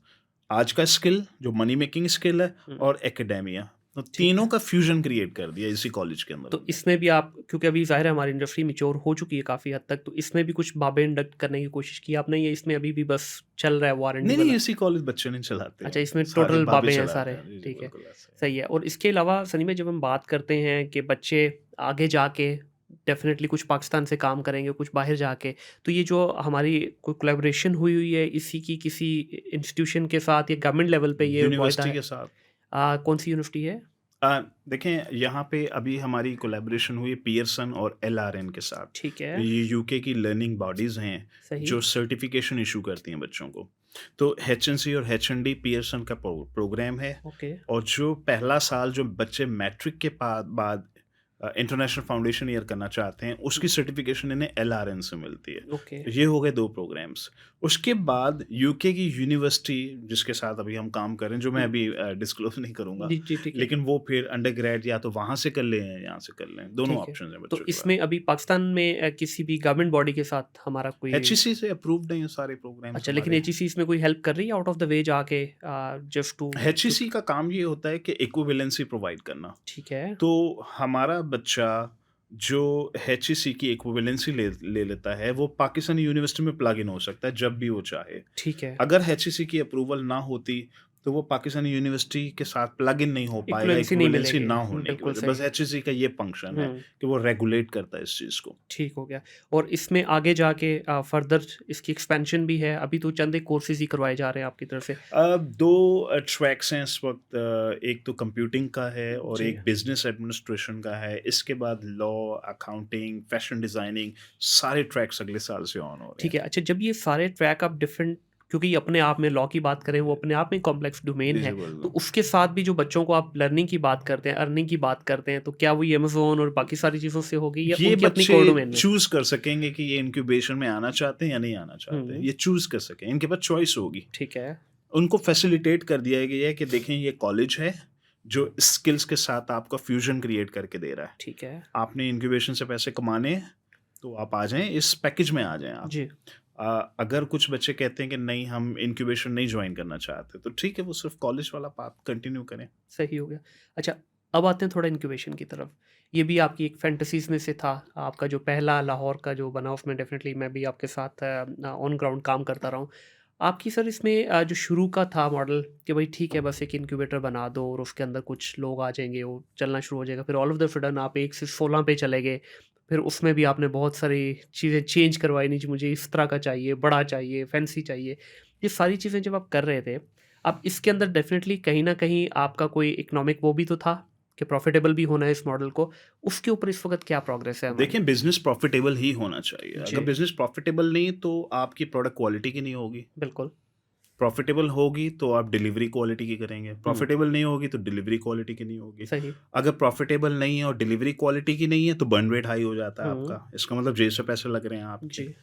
आज का स्किल जो मनी मेकिंग स्किल है
हुँ,
और एकेडेमिया। तो
ठीक
तीनों
है।
का फ्यूजन क्रिएट कर दिया इसी कॉलेज के अंदर
तो
हमने।
इसमें भी आप, क्योंकि अभी ज़ाहिर है हमारी इंडस्ट्री मैच्योर हो चुकी है काफ़ी हद तक, तो इसमें भी कुछ बाबे इंडक्ट करने की कोशिश की आपने, या इसमें अभी भी बस चल रहा है वो R&D
नहीं,
वाला?
इसी कॉलेज बच्चे नहीं चलाते
अच्छा,
हैं।
इसमें
सारे
टोटल
बाबे
बाबे हैं
चलाते
सारे,
हैं। जी, जी,
ठीक है,
बिल्कुल ऐसा है।
सही है। और इसके अलावा सनी भाई, जब हम बात करते हैं कि बच्चे आगे जाके डेफ़िनेटली कुछ पाकिस्तान से काम करेंगे, कुछ बाहर जाके, तो ये जो हमारी कोई कोलैबोरेशन हुई हुई है इसी की किसी इंस्टीट्यूशन के साथ या गवर्नमेंट लेवल पे ये वायदा
यूनिवर्सिटी
है?
के साथ
कौन-सी यूनिवर्सिटी है?
देखें यहाँ पे अभी हमारी कोलैबोरेशन हुई पियर्सन और एलआरएन के साथ।
ठीक
तो
है,
ये यूके की लर्निंग बॉडीज़ हैं
सही,
जो सर्टिफिकेशन इशू करती हैं बच्चों को। तो एचएनसी और एचएनडी पियर्सन का प्रोग्राम है
ओके,
और जो पहला साल जो बच्चे मैट्रिक के बाद इंटरनेशनल फाउंडेशन ईयर करना चाहते हैं, उसकी सर्टिफिकेशन इन्हें एलआरएन से मिलती है।
ओके,
तो ये हो गए 2 प्रोग्राम्स। उसके बाद यूके की यूनिवर्सिटी जिसके साथ अभी हम काम कर रहे हैं, जो मैं
हुँ,
अभी डिस्क्लोज़ नहीं करूँगा,
जी, जी, ठीक है।
लेकिन वो फिर अंडरग्रेड या तो वहाँ से कर लें या यहाँ से कर लें, दोनों
ठीक है।
ऑप्शंस हैं
तो
बच्चों के
इसमें
पास।
अभी पाकिस्तान में किसी भी गवर्नमेंट बॉडी के साथ हमारा कोई,
एचईसी से अप्रूव्ड हैं ये सारे प्रोग्राम्स
अच्छा, लेकिन
हमारे।
एचईसी इसमें कोई हेल्प कर रही है आउट ऑफ द वे जाके, जस्ट टू
एचईसी का काम ये होता है कि इक्विवेलेंसी प्रोवाइड करना।
ठीक है,
तो हमारा बच्चा जो एचईसी की इक्विवेलेंसी ले लेता है, वो पाकिस्तानी यूनिवर्सिटी में प्लग इन हो सकता है जब भी वो चाहे।
ठीक है।
अगर एचईसी की अप्रूवल ना होती, तो वो पाकिस्तानी यूनिवर्सिटी के साथ प्लग इन नहीं हो पाएगा,
इक्विवेलेंसी नहीं
इक्विवेलेंसी
मिलेगी,
ना होने की
बिल्कुल
वजह।
सही
बस
है।
एचईसी का ये फंक्शन है
हुँ,
कि वो रेगुलेट करता है इस चीज़ को।
ठीक हो गया। और इसमें आगे जाके फर्दर इसकी एक्सपेंशन भी है, अभी तो चंद एक कोर्सेज़ ही करवाए जा रहे हैं आपकी तरफ से।
अब 2 ट्रैक्स हैं इस वक़्त, एक तो कंप्यूटिंग का है और
जी,
एक बिज़नेस एडमिनिस्ट्रेशन का है। इसके बाद लॉ, अकाउंटिंग, फैशन डिज़ाइनिंग, सारे ट्रैक्स अगले साल से ऑन हो रहे
ठीक
हैं।
है। अच्छा, जब ये सारे ट्रैक आप डिफरेंट, क्योंकि ये अपने आप में लॉ की बात करें, वो अपने आप में कॉम्प्लेक्स डोमेन
जी,
है,
जी,
तो
बिल्कुल।
उसके साथ भी जो बच्चों को आप लर्निंग की बात करते हैं, अर्निंग की बात करते हैं, तो क्या वो ये अमेज़न और बाकी सारी चीज़ों से होगी या
ये
उनकी अपनी
बच्चे
कोर डोमेन में?
चूज़ कर सकेंगे कि ये इंक्यूबेशन में आना चाहते हैं या नहीं आना चाहते हैं।
हुँ,
ये चूज़ कर सकें, इनके पास चॉइस होगी।
ठीक है,
उनको फैसिलिटेट कर दिया गया है कि देखें ये कॉलेज है, जो स्किल्स के साथ आपका फ्यूज़न क्रिएट करके दे रहा है।
ठीक है।
आपने इंक्यूबेशन से पैसे कमाने हैं, तो आप आ जाएँ, इस पैकेज में आ जाएँ आप।
जी,
अगर कुछ बच्चे कहते हैं कि नहीं हम इंक्यूबेशन नहीं जॉइन करना चाहते, तो ठीक है वो सिर्फ़ कॉलेज वाला पाथ कंटिन्यू करें।
सही हो गया। अच्छा, अब आते हैं थोड़ा इंक्यूबेशन की तरफ। ये भी आपकी एक फैंटेसीज़ में से था, आपका जो पहला लाहौर का जो बना, उसमें डेफ़िनेटली मैं भी आपके साथ ऑन ग्राउंड काम करता रहा हूँ। आपकी सर इसमें जो शुरू का था मॉडल कि भाई ठीक है, बस एक इंक्यूबेटर बना दो और उसके अंदर कुछ लोग आ जाएँगे, वो चलना शुरू हो जाएगा। फिर ऑल ऑफ द सडन आप 1 से 16 पे चले गए। फिर उसमें भी आपने बहुत सारी चीज़ें चेंज करवाई, नहीं जी मुझे इस तरह का चाहिए, बड़ा चाहिए, फैंसी चाहिए। ये सारी चीज़ें जब आप कर रहे थे, अब इसके अंदर डेफ़िनेटली कहीं न कहीं आपका कोई इकोनॉमिक वो भी तो था कि प्रॉफ़िटेबल भी होना है इस मॉडल को, उसके ऊपर इस वक़्त क्या प्रोग्रेस है हमारी?
देखिए, बिज़नेस प्रॉफ़िटेबल ही होना चाहिए। अगर
जी,
बिज़नेस प्रॉफ़िटेबल नहीं तो आपकी प्रोडक्ट क्वालिटी की नहीं होगी।
बिल्कुल।
प्रॉफ़िटेबल होगी तो आप डिलीवरी क्वालिटी की करेंगे,
हुँ,
प्रॉफ़िटेबल नहीं होगी तो डिलीवरी क्वालिटी की नहीं होगी।
सही।
अगर प्रॉफ़िटेबल नहीं है और डिलीवरी क्वालिटी की नहीं है तो बर्न रेट हाई हो जाता है
हुँ,
आपका। इसका मतलब जेब से पैसे लग रहे हैं आपके।
जी।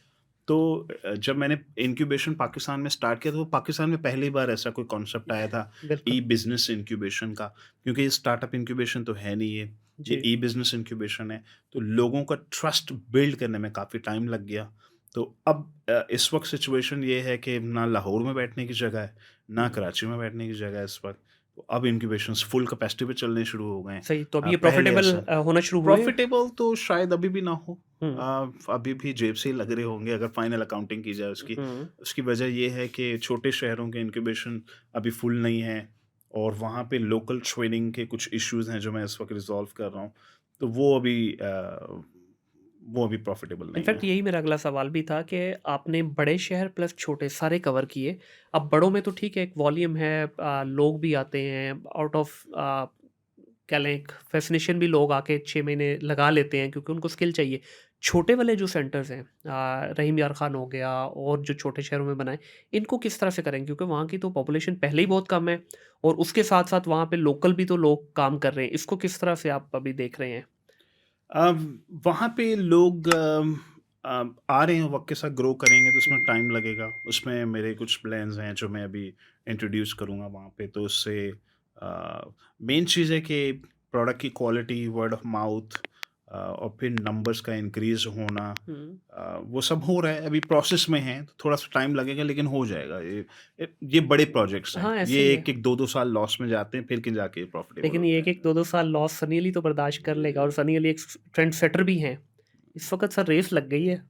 तो जब मैंने इंक्यूबेशन पाकिस्तान में स्टार्ट किया तो पाकिस्तान में पहली बार ऐसा कोई कॉन्सेप्ट आया था
बिल्कुल,
ई-बिज़नेस इंक्यूबेशन का, क्योंकि ये स्टार्टअप इंक्यूबेशन तो है नहीं ये
जी।
ई-बिज़नेस इंक्यूबेशन है। तो लोगों का ट्रस्ट बिल्ड करने में काफ़ी टाइम लग गया। तो अब इस वक़्त सिचुएशन ये है कि ना लाहौर में बैठने की जगह है, ना
हुँ,
कराची में बैठने की जगह है इस वक़्त। तो अब इंक्यूबेशंस फुल कैपेसिटी पे चलने शुरू हो गए हैं।
सही, तो अब ये
पहले
प्रॉफ़िटेबल
ऐसा
होना शुरू हुए हैं?
प्रॉफ़िटेबल तो शायद अभी भी ना हो।
हुँ,
अभी भी जेब से ही लग रहे होंगे अगर फाइनल अकाउंटिंग की जाए उसकी।
हुँ,
उसकी वजह ये है कि छोटे शहरों के इंक्यूबेशन अभी फुल नहीं है और वहाँ पे लोकल ट्रेनिंग के कुछ इश्यूज़ हैं जो मैं इस वक़्त रिज़ॉल्व कर रहा हूँ। तो वो अभी प्रॉफ़िटेबल नहीं है।
इनफैक्ट यही मेरा अगला सवाल भी था कि आपने बड़े शहर प्लस छोटे सारे कवर किए। अब बड़ों में तो ठीक है एक वॉल्यूम है, लोग भी आते हैं आउट ऑफ कह लें एक फ़ैसिनेशन भी लोग आके 6 महीने लगा लेते हैं क्योंकि उनको स्किल चाहिए। छोटे वाले जो सेंटर्स हैं, रहीम यार खान हो गया और जो छोटे शहरों में बनाए, इनको किस तरह से करें? क्योंकि वहाँ की तो पॉपुलेशन पहले ही बहुत कम है और उसके साथ-साथ वहाँ पे लोकल भी तो लोग काम कर रहे हैं। इसको किस तरह से आप अभी देख रहे हैं?
वहाँ पे लोग आ रहे हैं वक़्त के साथ ग्रो करेंगे तो उसमें
हुँ,
टाइम लगेगा। उसमें मेरे कुछ प्लान्स हैं जो मैं अभी इंट्रोड्यूस करूँगा वहाँ पे तो उससे मेन चीज़ है कि प्रोडक्ट की क्वालिटी, वर्ड ऑफ माउथ और फिर नंबर्स का इंक्रीज़ होना
हुँ।
वो सब हो रहा है। अभी प्रोसेस में है तो थोड़ा-सा टाइम लगेगा लेकिन हो जाएगा। ये बड़े प्रोजेक्ट्स हैं।
हाँ, ऐसे ही
ये
है।
1-1 2-2 साल लॉस में जाते हैं फिर के जाके प्रॉफ़िटेबल
लेकिन ये
होते हैं।
1-1, 2-2 साल लॉस सनी अली तो बर्दाश्त कर लेगा और सनी अली एक ट्रेंड सेटर भी हैं। इस वक़्त सर रेस लग गई है।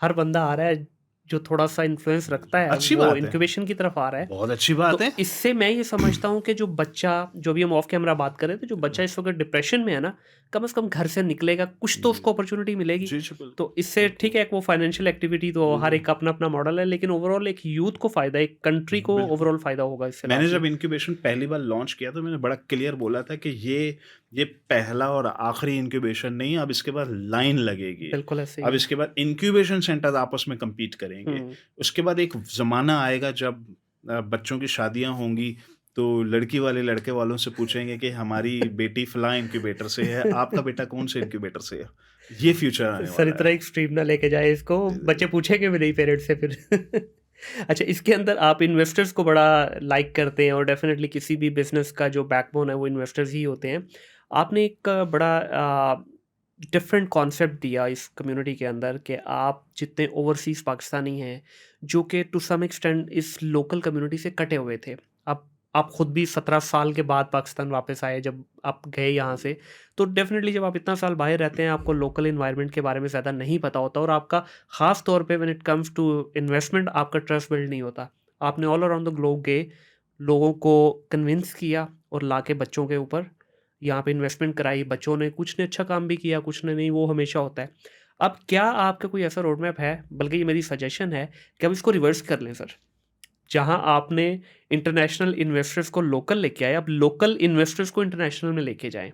हर बंदा आ रहा है, जो थोड़ा-सा इन्फ्लुएंस रखता है,
अच्छी
वो
बात है।
इन्क्यूबेशन की तरफ आ रहा है।
बहुत अच्छी बात
तो
है।
इससे मैं ये समझता हूँ कि जो बच्चा जो भी हम ऑफ कैमरा बात कर रहे थे, जो बच्चा इस वक़्त डिप्रेशन में है ना, कम से कम घर से निकलेगा, कुछ तो
जी।
उसको अपॉर्च्युनिटी मिलेगी।
जी, जी, बिल्कुल,
तो इससे
बिल्कुल।
ठीक है, एक वो फाइनेंशियल एक्टिविटी तो हर
हुँ,
एक का अपना-अपना मॉडल है, लेकिन ओवरऑल एक यूथ को फ़ायदा है, एक कंट्री को
बिल्कुल।
ओवरऑल फ़ायदा होगा इससे
मैंने
लास्ट में।
जब इंक्यूबेशन पहली बार लॉन्च किया तो मैंने बड़ा क्लियर बोला था कि ये पहला और आखिरी इंक्यूबेशन नहीं है, अब इसके बाद लाइन लगेगी।
बिल्कुल ऐसे ही
अब
है।
इसके बाद इंक्यूबेशन सेंटर आपस में कम्पीट करेंगे।
हुँ।
उसके बाद एक ज़माना आएगा जब बच्चों की शादियाँ होंगी, तो लड़की वाले लड़के वालों से पूछेंगे कि हमारी बेटी फलाँ इंक्यूबेटर से है, आपका बेटा कौन से इंक्यूबेटर से है? ये फ्यूचर आने
सर
वाला
इतना
है।
एक्सट्रीम ना लेके जाए इसको,
जी, जी,
बच्चे
जी।
पूछेंगे भी नहीं पेरेंट्स से फिर। अच्छा, इसके अंदर आप इन्वेस्टर्स को बड़ा लाइक करते हैं और डेफ़िनेटली किसी भी बिज़नेस का जो बैकबोन है वो इन्वेस्टर्स ही होते हैं। आपने एक बड़ा डिफरेंट कॉन्सेप्ट दिया इस कम्युनिटी के अंदर कि आप जितने ओवरसीज़ पाकिस्तानी हैं, जो कि टू सम एक्सटेंट इस लोकल कम्युनिटी से कटे हुए थे। आप खुद भी 17 साल के बाद पाकिस्तान वापस आए जब आप गए यहाँ से, तो डेफ़िनेटली जब आप इतना साल बाहर रहते हैं, आपको लोकल एनवायरनमेंट के बारे में ज़्यादा नहीं पता होता और आपका ख़ास तौर पे when it comes to investment आपका ट्रस्ट बिल्ड नहीं होता। आपने ऑल अराउंड द ग्लोब गए, लोगों को कन्विंस किया और लाके बच्चों के ऊपर यहाँ पे इन्वेस्टमेंट कराई, बच्चों ने कुछ ने अच्छा काम भी किया, कुछ ने नहीं, वो हमेशा होता है। अब क्या आपका कोई ऐसा रोड मैप है, बल्कि ये मेरी सजेशन है कि अब इसको रिवर्स कर लें सर। जहाँ आपने इंटरनेशनल इन्वेस्टर्स को लोकल लेके आए, अब लोकल इन्वेस्टर्स को इंटरनेशनल में लेके जाएँ।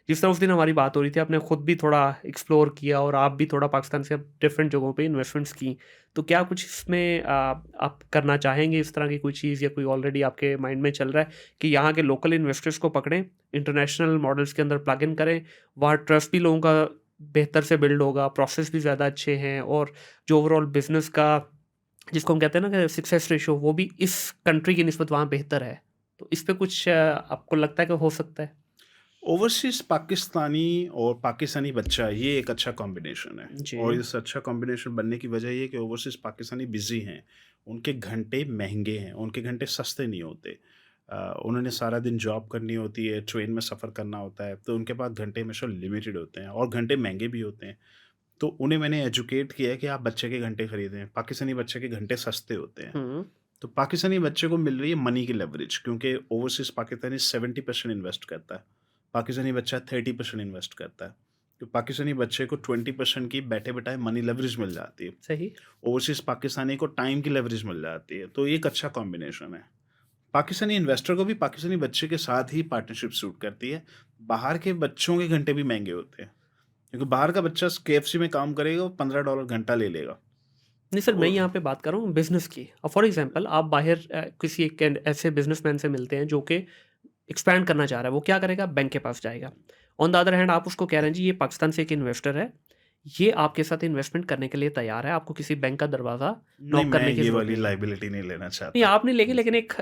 जिस तरह उस दिन हमारी बात हो रही थी, आपने खुद भी थोड़ा एक्सप्लोर किया और आप भी थोड़ा पाकिस्तान से अब डिफरेंट जगहों पे इन्वेस्टमेंट्स की। तो क्या कुछ इसमें आप करना चाहेंगे इस तरह की कोई चीज़ या कोई ऑलरेडी आपके माइंड में चल रहा है कि यहाँ के लोकल इन्वेस्टर्स को पकड़ें, इंटरनेशनल मॉडल्स के अंदर प्लग इन करें, वहाँ ट्रस्ट भी लोगों का बेहतर से बिल्ड होगा, प्रोसेस भी ज़्यादा अच्छे हैं और जो ओवरऑल बिज़नेस का जिसको हम कहते हैं ना कि सक्सेस रेशियो वो भी इस कंट्री की निस्बत वहाँ बेहतर है। तो इस पे कुछ आपको लगता है कि हो सकता है?
ओवरसीज़ पाकिस्तानी और पाकिस्तानी बच्चा ये एक अच्छा कॉम्बिनेशन है और
जी।
इस अच्छा कॉम्बिनेशन बनने की वजह ये है कि ओवरसीज़ पाकिस्तानी बिज़ी हैं। उनके घंटे महँगे हैं, उनके घंटे सस्ते नहीं होते। उन्होंने सारा दिन जॉब करनी होती है, ट्रेन में सफ़र करना होता है, तो उनके पास घंटे हमेशा लिमिटेड होते हैं और घंटे महँगे भी होते हैं। तो उन्हें मैंने एजुकेट किया है कि आप बच्चे के घंटे खरीदें, पाकिस्तानी बच्चे के घंटे सस्ते होते हैं।
हुँ,
तो पाकिस्तानी बच्चे को मिल रही है मनी की लेवरेज क्योंकि ओवरसीज़ पाकिस्तानी 70% इन्वेस्ट करता है। पाकिस्तानी बच्चा 30% इन्वेस्ट करता है। तो पाकिस्तानी बच्चे को 20% की बैठे-बिठाए मनी लेवरेज मिल जाती है।
सही।
ओवरसीज़ पाकिस्तानी को टाइम की लेवरेज मिल जाती है। तो ये एक अच्छा कॉम्बिनेशन है। पाकिस्तानी इन्वेस्टर को भी पाकिस्तानी बच्चे के साथ ही पार्टनरशिप सूट करती है। बाहर के बच्चों के घंटे भी महँगे होते हैं, क्योंकि बाहर का बच्चा केएफसी में काम करेगा, वो $15 घंटा ले लेगा।
नहीं सर, मैं
तो
यहाँ पे बात कर रहा हूँ बिज़नेस की। फॉर एग्ज़ाम्पल आप बाहर किसी एक ऐसे बिज़नेसमैन से मिलते हैं जो कि एक्सपैंड करना चाह रहा है, वो क्या करेगा? बैंक के पास जाएगा। ऑन द अदर हैंड आप उसको कह रहे हैं जी ये पाकिस्तान से एक इन्वेस्टर है, ये आपके साथ इन्वेस्टमेंट करने के लिए तैयार है, आपको किसी बैंक का दरवाज़ा
नहीं,
नॉक
मैं
करने की
ये
ज़रूरत
वाली
नहीं है।
लायबिलिटी नहीं लेना
नहीं,
चाहता।
आप नहीं लेंगे, लेकिन एक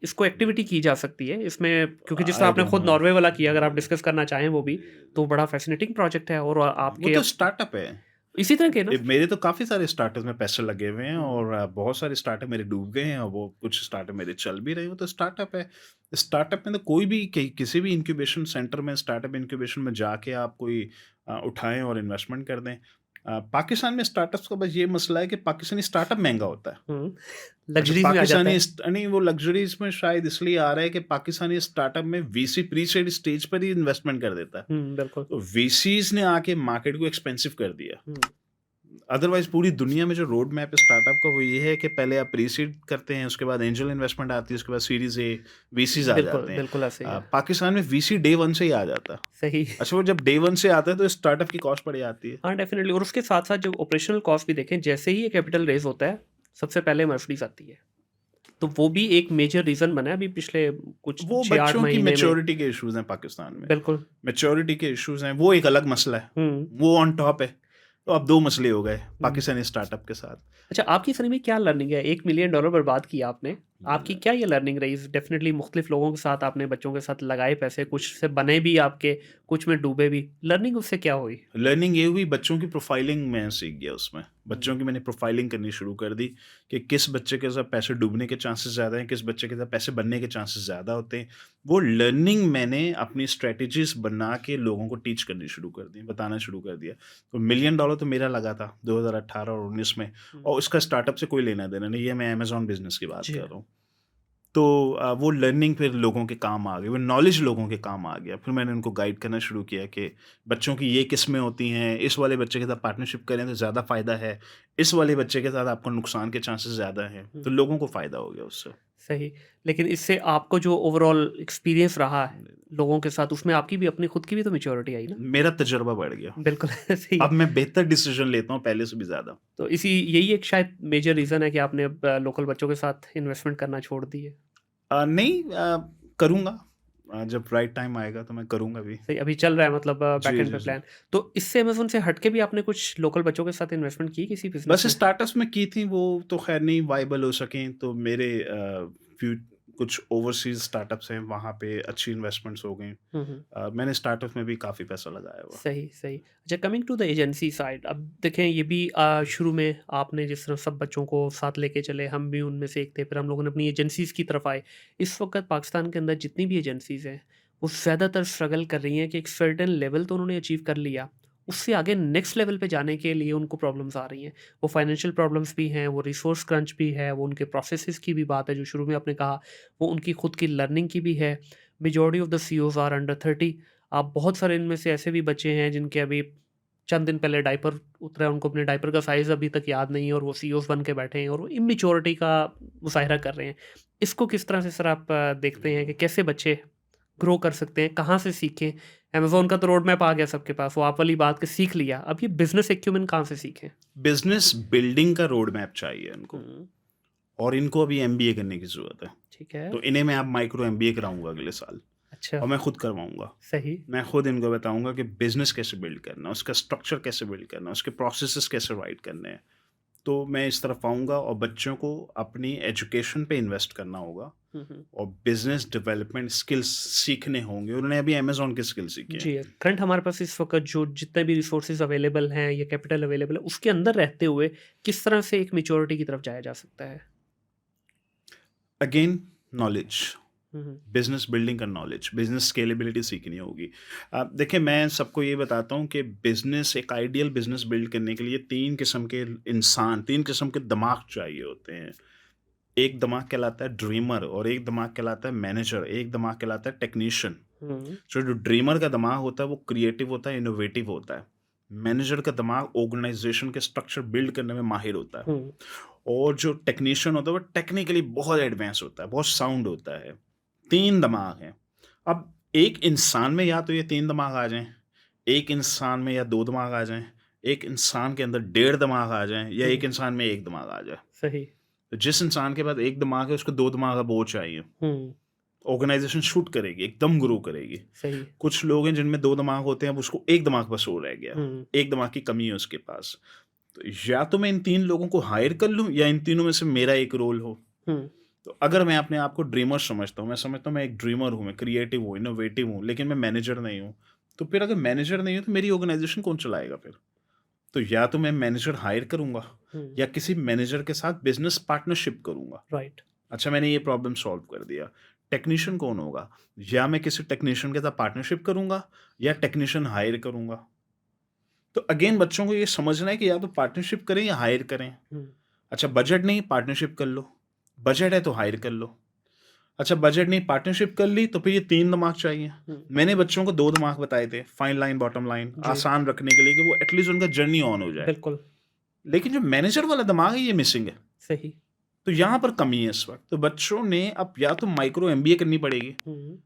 इसको एक्टिविटी की जा सकती है इसमें, क्योंकि जिस तरह
आई
आपने
डोंट
खुद
नो।
नॉर्वे वाला किया, अगर आप डिस्कस करना चाहें वो भी, तो बड़ा फैसिनेटिंग प्रोजेक्ट है और
वो
आपके
तो स्टार्टअप है।
इसी तरह के ना।
मेरे तो काफ़ी सारे स्टार्टअप में पैसे लगे हुए हैं,
हुँ,
और बहुत सारे स्टार्टअप मेरे डूब गए हैं, और वो कुछ स्टार्टअप मेरे चल भी रहे हैं, वो तो स्टार्टअप है। स्टार्टअप में तो कोई भी किसी भी इंक्यूबेशन सेंटर में, स्टार्टअप इंक्यूबेशन में जाके आप कोई उठाएं और इन्वेस्टमेंट कर दें। पाकिस्तान में स्टार्टअप्स का बस ये मसला है कि पाकिस्तानी स्टार्टअप महंगा होता है।
हुँ,
अच्छा,
लग्ज़रीज़ में आ जाता
पाकिस्तानी
है।
नहीं, वो लग्जरीज में शायद इसलिए आ रहा है कि पाकिस्तानी स्टार्टअप में वीसी प्री सीड स्टेज पर ही इन्वेस्टमेंट कर देता है।
बिल्कुल।
तो वीसीज ने आके मार्केट को एक्सपेंसिव कर दिया।
हुँ,
अदरवाइज पूरी दुनिया में जो रोड मैप है स्टार्टअप का, वो ये है कि पहले आप प्री सीड करते हैं, उसके बाद एंजल इन्वेस्टमेंट आती है, उसके बाद सीरीज ए, वीसीज आ
बिल्कुल,
जाते हैं।
बिल्कुल ऐसे ही है।
पाकिस्तान में वीसी डे वन से ही आ जाता है।
सही।
अच्छा, वो जब डे वन से आता है तो स्टार्टअप की कॉस्ट पड़ जाती है।
हाँ, डेफ़िनिटली। और उसके साथ-साथ जो ऑपरेशनल कॉस्ट भी देखें, जैसे ही ये कैपिटल रेज़ होता है, सबसे पहले मर्सिडीज़ आती है। तो वो भी एक मेजर रीज़न बना है अभी पिछले कुछ
वो
6-8
बच्चों की
महीने में।
मेच्योरिटी के इश्यूज हैं पाकिस्तान में।
बिल्कुल।
मेच्योरिटी के इश्यूज हैं, वो एक अलग मसला है।
हुँ,
वो ऑन टॉप है। तो अब 2 मसले हो गए
हुँ।
पाकिस्तानी स्टार्टअप के साथ।
अच्छा, आपकी फ़िल्म में क्या लर्निंग है? $1 मिलियन बर्बाद किया आपने। आपकी
हुँ।
क्या ये लर्निंग रही? डेफ़िनिटली मुख़्तलिफ़ लोगों के साथ आपने बच्चों के साथ लगाए पैसे, कुछ से बने भी आपके, कुछ में डूबे भी। लर्निंग उससे क्या हुई?
लर्निंग ये हुई, बच्चों की प्रोफाइलिंग मैं सीख गया उसमें। बच्चों
हुँ,
की मैंने प्रोफाइलिंग करनी शुरू कर दी कि किस बच्चे के साथ पैसे डूबने के चांसेस ज़्यादा हैं, किस बच्चे के साथ पैसे बनने के चांसेस ज़्यादा होते हैं। वो लर्निंग मैंने अपनी स्ट्रैटेजीज़ बना के लोगों को टीच करनी शुरू कर दी, बताना शुरू कर दिया। तो $1 मिलियन तो मेरा लगा था 2018 और 19 में,
हुँ।
और इसका स्टार्टअप से कोई लेना-देना नहीं है, मैं अमेज़न बिज़नेस की बात
जी
कर
हाँ।
रहा हूँ। तो वो लर्निंग फिर लोगों के काम आ गई, वो नॉलेज लोगों के काम आ गया। फिर मैंने उनको गाइड करना शुरू किया कि बच्चों की ये किस्में होती हैं, इस वाले बच्चे के साथ पार्टनरशिप करें तो ज़्यादा फ़ायदा है, इस वाले बच्चे के साथ आपको नुकसान के चांसेस ज़्यादा हैं।
हुँ,
तो लोगों को फ़ायदा हो गया उससे।
सही। लेकिन इससे आपको जो ओवरऑल एक्सपीरियंस रहा है लोगों के साथ, उसमें आपकी भी अपनी खुद की भी तो मैच्योरिटी आई ना?
मेरा तजुर्बा बढ़ गया।
बिल्कुल सही
अब
है।
मैं बेहतर डिसीज़न लेता हूँ पहले से भी ज़्यादा।
तो यही एक शायद मेजर रीज़न है कि आपने अब लोकल बच्चों के साथ इन्वेस्टमेंट करना छोड़ दी है।
नहीं, करूँगा। जब राइट टाइम आएगा तो मैं करूँगा भी।
सही, अभी चल रहा है मतलब बैक
जी,
एंड
जी,
पे
जी।
प्लान। तो इससे अमेज़न से हट के भी आपने कुछ लोकल बच्चों के साथ इन्वेस्टमेंट की किसी बिज़नेस
बस
में?
स्टार्टअप्स में की थी, वो तो ख़ैर नहीं वायबल हो सकें, तो मेरे फ्यू कुछ ओवरसीज़ स्टार्टअप्स हैं, वहाँ पे अच्छी इन्वेस्टमेंट्स हो गई।
हुँ, हुँ।
मैंने स्टार्टअप्स में भी काफ़ी पैसा लगाया हुआ।
सही, सही। अच्छा, coming to the agency side, अब देखें ये भी शुरू में आपने जिस तरह सब बच्चों को साथ लेके चले, हम भी उनमें से एक थे, फिर हम लोगों ने अपनी एजेंसीज़ की तरफ आए। इस वक़्त पाकिस्तान के अंदर जितनी भी एजेंसीज़ हैं, वो ज़्यादातर स्ट्रगल कर रही हैं कि एक सर्टेन लेवल तो उन्होंने अचीव कर लिया, उससे आगे नेक्स्ट लेवल पे जाने के लिए उनको प्रॉब्लम्स आ रही हैं। वो फाइनेंशियल प्रॉब्लम्स भी हैं, वो रिसोर्स क्रंच भी है, वो उनके प्रोसेसेस की भी बात है जो शुरू में आपने कहा, वो उनकी खुद की लर्निंग की भी है। Majority of the CEOs are under 30। आप बहुत सारे इनमें से ऐसे भी बच्चे हैं जिनके अभी चंद दिन पहले डायपर उतरा है, उनको अपने डायपर का साइज़ अभी तक याद नहीं है और वो सीईओज़ बन के बैठे हैं और वो इमेच्योरिटी का मुज़ाहिरा कर रहे हैं। इसको किस तरह से सर आप देखते हैं कि कैसे बच्चे ग्रो कर सकते हैं, कहाँ से सीखें? अमेज़न का तो रोड मैप आ गया सबके पास, वो आप वाली बात कि सीख लिया, अब ये बिज़नेस एक्यूमेन कहाँ से सीखें?
बिज़नेस बिल्डिंग का रोड मैप चाहिए इनको,
हुँ,
और इनको अभी एमबीए करने की ज़रूरत है।
ठीक है।
तो इन्हें मैं अब माइक्रो एमबीए कराऊँगा अगले साल,
अच्छा,
और मैं खुद करवाऊँगा।
सही।
मैं खुद इनको बताऊँगा कि बिज़नेस कैसे बिल्ड करना है, उसका स्ट्रक्चर कैसे बिल्ड करना है, उसके प्रोसेसेस कैसे राइट करने हैं। तो मैं इस तरफ आऊँगा, और बच्चों को अपनी एजुकेशन पे इन्वेस्ट करना होगा,
हुँ, हुँ।
और बिज़नेस डेवलपमेंट स्किल्स सीखने होंगे। उन्होंने अभी अमेज़न के स्किल सीखे हैं।
जी, करंट हमारे पास इस वक़्त जो जितने भी रिसोर्सेज़ अवेलेबल हैं या कैपिटल अवेलेबल है, उसके अंदर रहते हुए किस तरह से एक मैच्योरिटी की तरफ जाया जा सकता है?
अगेन, नॉलेज,
हुँ, हुँ।
बिज़नेस बिल्डिंग का नॉलेज, बिज़नेस स्केलेबिलिटी सीखनी होगी। देखिए, मैं सबको ये बताता हूँ कि बिज़नेस, एक आइडियल बिज़नेस बिल्ड करने के लिए 3 किस्म के इंसान, 3 किस्म के दिमाग चाहिए होते हैं। एक दिमाग कहलाता है ड्रीमर, और एक दिमाग कहलाता है मैनेजर, एक दिमाग कहलाता है टेक्नीशियन।
हुँ,
जो ड्रीमर का दिमाग होता है वो क्रिएटिव होता है, इनोवेटिव होता है। मैनेजर का दिमाग ऑर्गेनाइजेशन के स्ट्रक्चर बिल्ड करने में माहिर होता है,
हुँ,
और जो टेक्नीशियन होता है वो टेक्निकली बहुत एडवांस होता है, बहुत साउंड होता है। 3 दिमाग हैं। अब एक इंसान में या तो ये 3 दिमाग आ जाएँ, एक इंसान में या 2 दिमाग आ जाएँ, एक इंसान के अंदर 1.5 दिमाग आ जाएँ, या एक
हुँ,
इंसान में 1 दिमाग आ जाए।
सही।
तो जिस इंसान के पास 1 दिमाग है उसको 2 दिमाग अब और चाहिए।
हुँ,
ऑर्गेनाइजेशन शूट करेगी, एकदम ग्रो करेगी।
सही।
कुछ लोग हैं जिनमें 2 दिमाग होते हैं, अब उसको 1 दिमाग बस और रह गया।
हुँ,
1 दिमाग की कमी है उसके पास। तो या तो मैं इन 3 लोगों को हायर कर लूँ, या इन तीनों में से मेरा एक रोल हो।
हुँ,
तो अगर मैं अपने आप को ड्रीमर समझता हूँ, मैं समझता हूँ मैं एक ड्रीमर हूँ, मैं क्रिएटिव हूँ, इनोवेटिव हूँ, लेकिन मैं मैनेजर नहीं हूँ। तो फिर अगर मैनेजर नहीं हूँ तो मेरी ऑर्गेनाइजेशन कौन चलाएगा फिर? तो या तो मैं मैनेजर हायर करूँगा,
हुँ,
या किसी मैनेजर के साथ बिज़नेस पार्टनरशिप करूँगा।
राइट।
अच्छा, मैंने ये प्रॉब्लम सॉल्व कर दिया। टेक्नीशियन कौन होगा? या मैं किसी टेक्नीशियन के साथ पार्टनरशिप करूँगा, या टेक्नीशियन हायर करूँगा। तो अगेन बच्चों को ये समझना है कि या तो पार्टनरशिप करें या हायर करें।
हुँ,
अच्छा, बजट नहीं, पार्टनरशिप कर लो। बजट है तो हायर कर लो। अच्छा, बजट नहीं, पार्टनरशिप कर ली, तो फिर ये 3 दिमाग चाहिए।
हुँ,
मैंने बच्चों को 2 दिमाग बताए थे, फाइन लाइन, बॉटम लाइन,
जी,
आसान रखने के लिए कि वो एटलीस्ट उनका जर्नी ऑन हो जाए।
बिल्कुल,
लेकिन जो मैनेजर वाला दिमाग है ये मिसिंग है।
सही।
तो यहाँ पर कमी है इस वक़्त। तो बच्चों ने अब या तो माइक्रो एमबीए करनी पड़ेगी,
हुँ,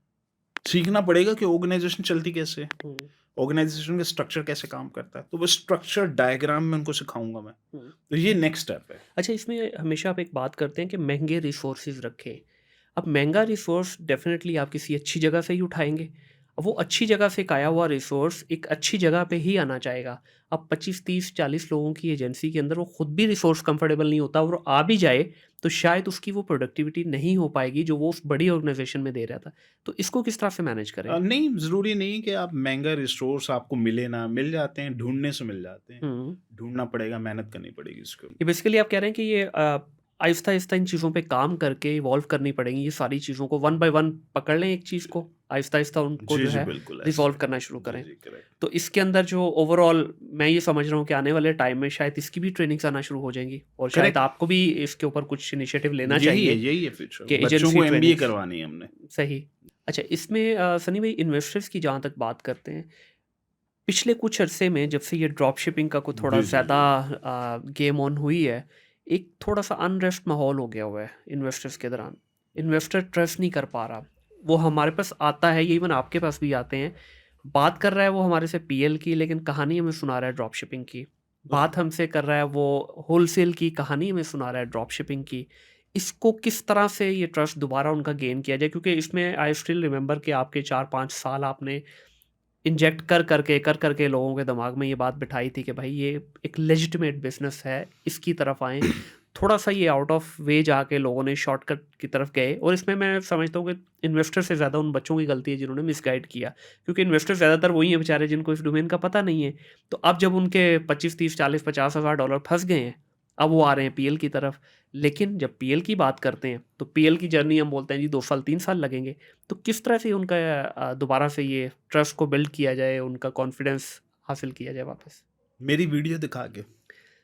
सीखना पड़ेगा कि ऑर्गेनाइज़ेशन चलती कैसे है,
हुँ,
ऑर्गेनाइज़ेशन का स्ट्रक्चर कैसे काम करता है। तो वो स्ट्रक्चर डायग्राम में उनको सिखाऊँगा मैं।
हुँ।
तो ये नेक्स्ट स्टेप है।
अच्छा, इसमें हमेशा आप एक बात करते हैं कि महँगे रिसोर्सेज़ रखें। अब महँगा रिसोर्स डेफ़िनेटली आप किसी अच्छी जगह से ही उठाएँगे। अब वो अच्छी जगह से एक आया हुआ रिसोर्स एक अच्छी जगह पे ही आना चाहेगा। अब 25, 30, 40 लोगों की एजेंसी के अंदर वो खुद भी रिसोर्स कंफर्टेबल नहीं होता, और आ भी जाए तो शायद उसकी वो प्रोडक्टिविटी नहीं हो पाएगी जो वो उस बड़ी ऑर्गेनाइज़ेशन में दे रहा था। तो इसको किस तरह से मैनेज करें?
नहीं, ज़रूरी नहीं कि आप महँगा रिसोर्स आपको मिले ना, मिल जाते हैं, ढूँढने से मिल जाते हैं।
हुँ।
ढूँढना पड़ेगा, मेहनत करनी पड़ेगी इसको।
ये बेसिकली आप कह रहे हैं कि ये आहिस्ता-आहिस्ता इन चीज़ों पे काम करके इवॉल्व करनी पड़ेंगी, ये सारी चीज़ों को वन बाय वन पकड़ लें एक चीज़ को, आहिस्ता-आहिस्ता उनको
जी,
जो
जी,
है
बिल्कुल ऐसे
रिज़ॉल्व
ही।
करना शुरू
जी,
करें।
जी, करेक्ट।
तो इसके अंदर जो ओवरऑल मैं ये समझ रहा हूँ कि आने वाले टाइम में शायद इसकी भी ट्रेनिंग्स आना शुरू हो जाएँगी, और शायद
करेक्ट,
आपको भी इसके ऊपर कुछ इनिशिएटिव लेना चाहिए
यही है फ्यूचर।
कि
बच्चों
एजेंसी
को एमबीए
ट्रेनिंग्स।
करवानी है हमने।
सही। अच्छा, इसमें सनी भाई इन्वेस्टर्स की जहाँ तक बात करते हैं, पिछले कुछ अरसे में जब से ये ड्रॉप शिपिंग का कुछ थोड़ा
जी, जी,
ज़्यादा
जी।
गेम ऑन हुई है, एक थोड़ा-सा अनरेस्ट माहौल हो गया हुआ है इन्वेस्टर्स के दौरान। इन्वेस्टर ट्रस्ट नहीं कर पा रहा। वो हमारे पास आता है, ये इवन आपके पास भी आते हैं, बात कर रहा है वो हमारे से पीएल की, लेकिन कहानी हमें सुना रहा है ड्रॉप शिपिंग की। बात हमसे कर रहा है वो होलसेल की, कहानी हमें सुना रहा है ड्रॉप शिपिंग की। इसको किस तरह से ये ट्रस्ट दोबारा उनका गेन किया जाए? क्योंकि इसमें आई स्टिल रिमेंबर कि आपके 4-5 साल आपने इंजेक्ट कर करके लोगों के दिमाग में ये बात बिठाई थी कि भाई ये एक लेजिटिमेट बिज़नेस है, इसकी तरफ आएँ। थोड़ा-सा ये आउट ऑफ वे जाके लोगों ने शॉर्टकट की तरफ गए, और इसमें मैं समझता हूँ कि इन्वेस्टर से ज़्यादा उन बच्चों की गलती है जिन्होंने मिसगाइड किया। क्योंकि इन्वेस्टर ज़्यादातर वही हैं बेचारे जिनको इस डोमेन का पता नहीं है। तो अब जब उनके 25, 30, 40, $50,000 फँस गए हैं, अब वो आ रहे हैं पीएल की तरफ। लेकिन जब पीएल की बात करते हैं, तो पीएल की जर्नी हम बोलते हैं जी 2 साल, 3 साल लगेंगे। तो किस तरह से उनका दोबारा से ये ट्रस्ट को बिल्ड किया जाए, उनका कॉन्फिडेंस हासिल किया जाए वापस?
मेरी वीडियो दिखा के,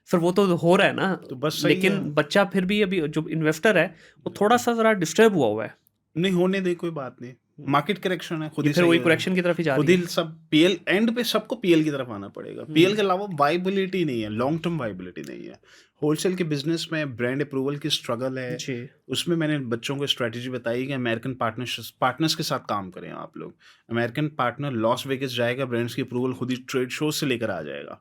सर वो तो हो रहा है ना,
तो बस सही है।
लेकिन बच्चा फिर भी अभी जो इन्वेस्टर है, वो थोड़ा-सा ज़रा डिस्टर्ब हुआ हुआ है।
नहीं, होने दे, कोई बात नहीं।
हुँ,
मार्केट करेक्शन है, खुद
ये
ही
फिर
सही
वही
हो जाए।
करेक्शन की तरफ ही जा
खुद
रही
ही
है।
सब पीएल एंड पे सबको पीएल की तरफ आना पड़ेगा। पीएल
हुँ,
के अलावा वायबिलिटी नहीं है, लॉन्ग टर्म वायबिलिटी नहीं है। होलसेल के बिज़नेस में ब्रांड अप्रूवल की स्ट्रगल है।
जी।
उसमें मैंने बच्चों को स्ट्रैटेजी बताई कि अमेरिकन पार्टनर्स के साथ काम करें आप लोग। अमेरिकन पार्टनर लॉस वेगास जाएगा, ब्रांड्स की अप्रूवल खुद ही ट्रेड शो से लेकर आ जाएगा,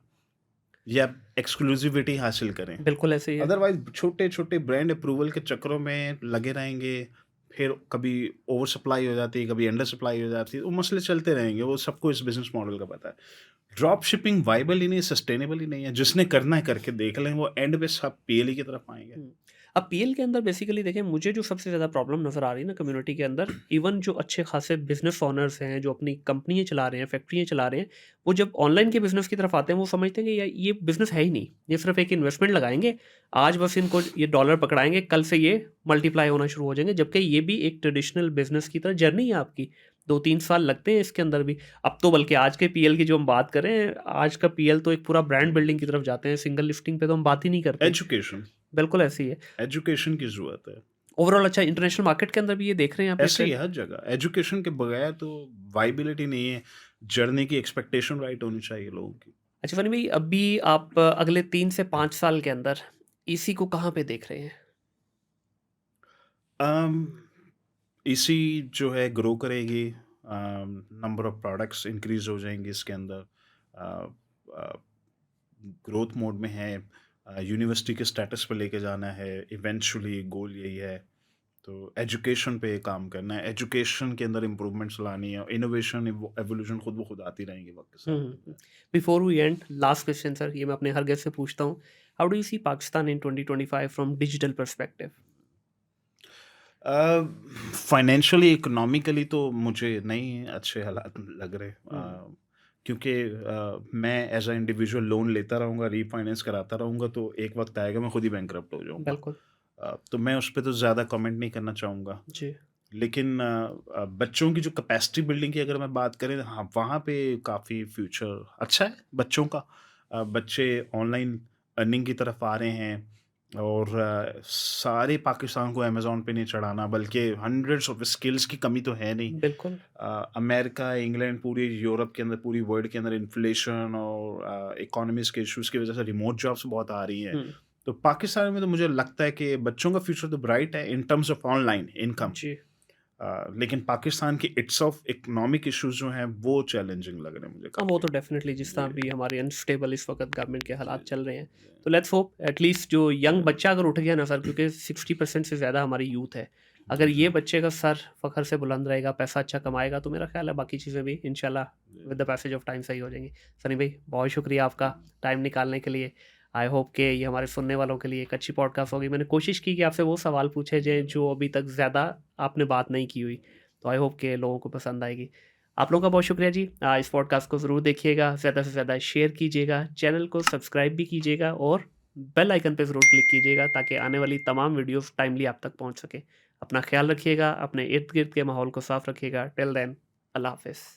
या एक्सक्लूसिविटी हासिल करें।
बिल्कुल ऐसे ही है।
अदरवाइज़ छोटे-छोटे ब्रांड अप्रूवल के चक्करों में लगे रहेंगे, फिर कभी ओवर सप्लाई हो जाती है, कभी अंडर सप्लाई हो जाती है, वो मसले चलते रहेंगे, वो सबको इस बिज़नेस मॉडल का पता है। ड्रॉप शिपिंग वायबल ही नहीं है, सस्टेनेबल ही नहीं है, जिसने करना है करके देख लें, वो एंड पे सब पीएलई की तरफ आएँगे।
हुँ। अब पीएल के अंदर बेसिकली देखें, मुझे जो सबसे ज़्यादा प्रॉब्लम नज़र आ रही है ना कम्युनिटी के अंदर, इवन जो अच्छे खासे बिज़नेस ओनर्स हैं, जो अपनी कंपनियाँ चला रहे हैं, फैक्ट्रियाँ चला रहे हैं, वो जब ऑनलाइन के बिज़नेस की तरफ आते हैं, वो समझते हैं कि ये बिज़नेस है ही नहीं। ये सिर्फ़ एक इन्वेस्टमेंट लगाएँगे, आज बस इनको ये डॉलर पकड़ाएँगे, कल से ये मल्टीप्लाई होना शुरू हो जाएँगे, जबकि ये भी एक ट्रेडिशनल बिज़नेस की तरह जर्नी है आपकी। 2-3 साल लगते हैं इसके अंदर भी। अब तो बल्कि आज के पीएल की जो हम बात करें, आज का पीएल तो एक पूरा ब्रांड बिल्डिंग की तरफ जाते हैं, सिंगल लिस्टिंग पे तो हम बात ही नहीं करते।
एजुकेशन,
बिल्कुल ऐसे ही है।
एजुकेशन की ज़रूरत है।
ओवरऑल अच्छा इंटरनेशनल मार्केट के अंदर भी ये देख रहे हैं आप ये
ऐसे ही
ट्रेंड?
है हर जगह, एजुकेशन के बगैर तो वायबिलिटी नहीं है, जर्नी की एक्सपेक्टेशन राइट होनी चाहिए लोगों की।
अच्छा फनी भाई, अभी आप अगले 3 से 5 साल के अंदर इसी को कहाँ पे देख रहे हैं?
अम, इसी जो है ग्रो करेगी, नंबर ऑफ प्रोडक्ट्स इंक्रीज हो जाएंगे इसके अंदर, ग्रोथ मोड में है, यूनिवर्सिटी के स्टेटस पे लेके जाना है, इवेंचुअली गोल यही है। तो एजुकेशन पे काम करना है, एजुकेशन के अंदर इम्प्रूवमेंट्स लानी है, इनोवेशन एवोल्यूशन खुद ब खुद आती रहेंगी वक्त के
हुँ,
साथ।
हुँ, हुँ। Before we end, last question sir, ये मैं अपने हर गेस्ट से पूछता हूँ। How do you see Pakistan in 2025 from digital perspective?
Financially economically तो मुझे नहीं अच्छे हालात लग रहे,
हुँ,
क्योंकि मैं एज अ इंडिविजुअल लोन लेता रहूँगा, रीफाइनेंस कराता रहूँगा, तो एक वक्त आएगा मैं खुद ही बैंकरप्ट हो जाऊँगा।
बिल्कुल।
तो मैं उस पे तो ज़्यादा कमेंट नहीं करना चाहूँगा।
जी।
लेकिन बच्चों की जो कैपेसिटी बिल्डिंग की अगर मैं बात करें, हाँ, वहाँ पे काफ़ी फ्यूचर अच्छा है बच्चों का। बच्चे ऑनलाइन अर्निंग की तरफ आ रहे हैं, और सारे पाकिस्तान को अमेज़न पे नहीं चढ़ाना, बल्कि हंड्रेड्स ऑफ स्किल्स की कमी तो है नहीं।
बिल्कुल।
अमेरिका, इंग्लैंड, पूरी यूरोप के अंदर, पूरी वर्ल्ड के अंदर इन्फ्लेशन और इकोनॉमीज़ के इश्यूज़ की वज़ह से रिमोट जॉब्स बहुत आ रही हैं।
हुँ,
तो पाकिस्तान में तो मुझे लगता है कि बच्चों का फ्यूचर तो ब्राइट है in terms of online income.
जी।
लेकिन पाकिस्तान के इट्सेल्फ इकोनॉमिक इश्यूज़ जो हैं वो चैलेंजिंग लग रहे हैं मुझे
हाँ, वो
काफ़ी।
तो डेफ़िनेटली जिस तरह
जी,
अभी हमारी अनस्टेबल इस वक़्त गवर्नमेंट के
जी,
हालात चल रहे हैं।
जी,
तो लेट्स होप एटलीस्ट जो यंग
जी,
बच्चा अगर उठ गया ना सर, क्योंकि 60% से ज़्यादा हमारी यूथ है। अगर
जी,
ये बच्चे का सर फ़ख्र से बुलंद रहेगा, पैसा अच्छा कमाएगा, तो मेरा ख़्याल है बाकी चीज़ें भी इंशाल्लाह
जी,
with the passage of time सही हो जाएँगी। सनी भाई, बहुत शुक्रिया आपका टाइम निकालने के लिए। आई होप कि ये हमारे सुनने वालों के लिए एक अच्छी पॉडकास्ट होगी। मैंने कोशिश की कि आपसे वो सवाल पूछे जाएँ
जी,
जो अभी तक ज़्यादा आपने बात नहीं की हुई। तो आई होप कि लोगों को पसंद आएगी। आप लोगों का बहुत शुक्रिया जी। इस पॉडकास्ट को ज़रूर देखिएगा, ज़्यादा से ज़्यादा शेयर कीजिएगा, चैनल को सब्सक्राइब भी कीजिएगा और बेल आइकन पे ज़रूर क्लिक कीजिएगा ताकि आने वाली तमाम वीडियोज़ टाइमली आप तक पहुँच सके। अपना ख़्याल रखिएगा, अपने इर्द-गिर्द के माहौल को साफ़ रखिएगा। टिल देन, अल्लाह हाफ़िज़।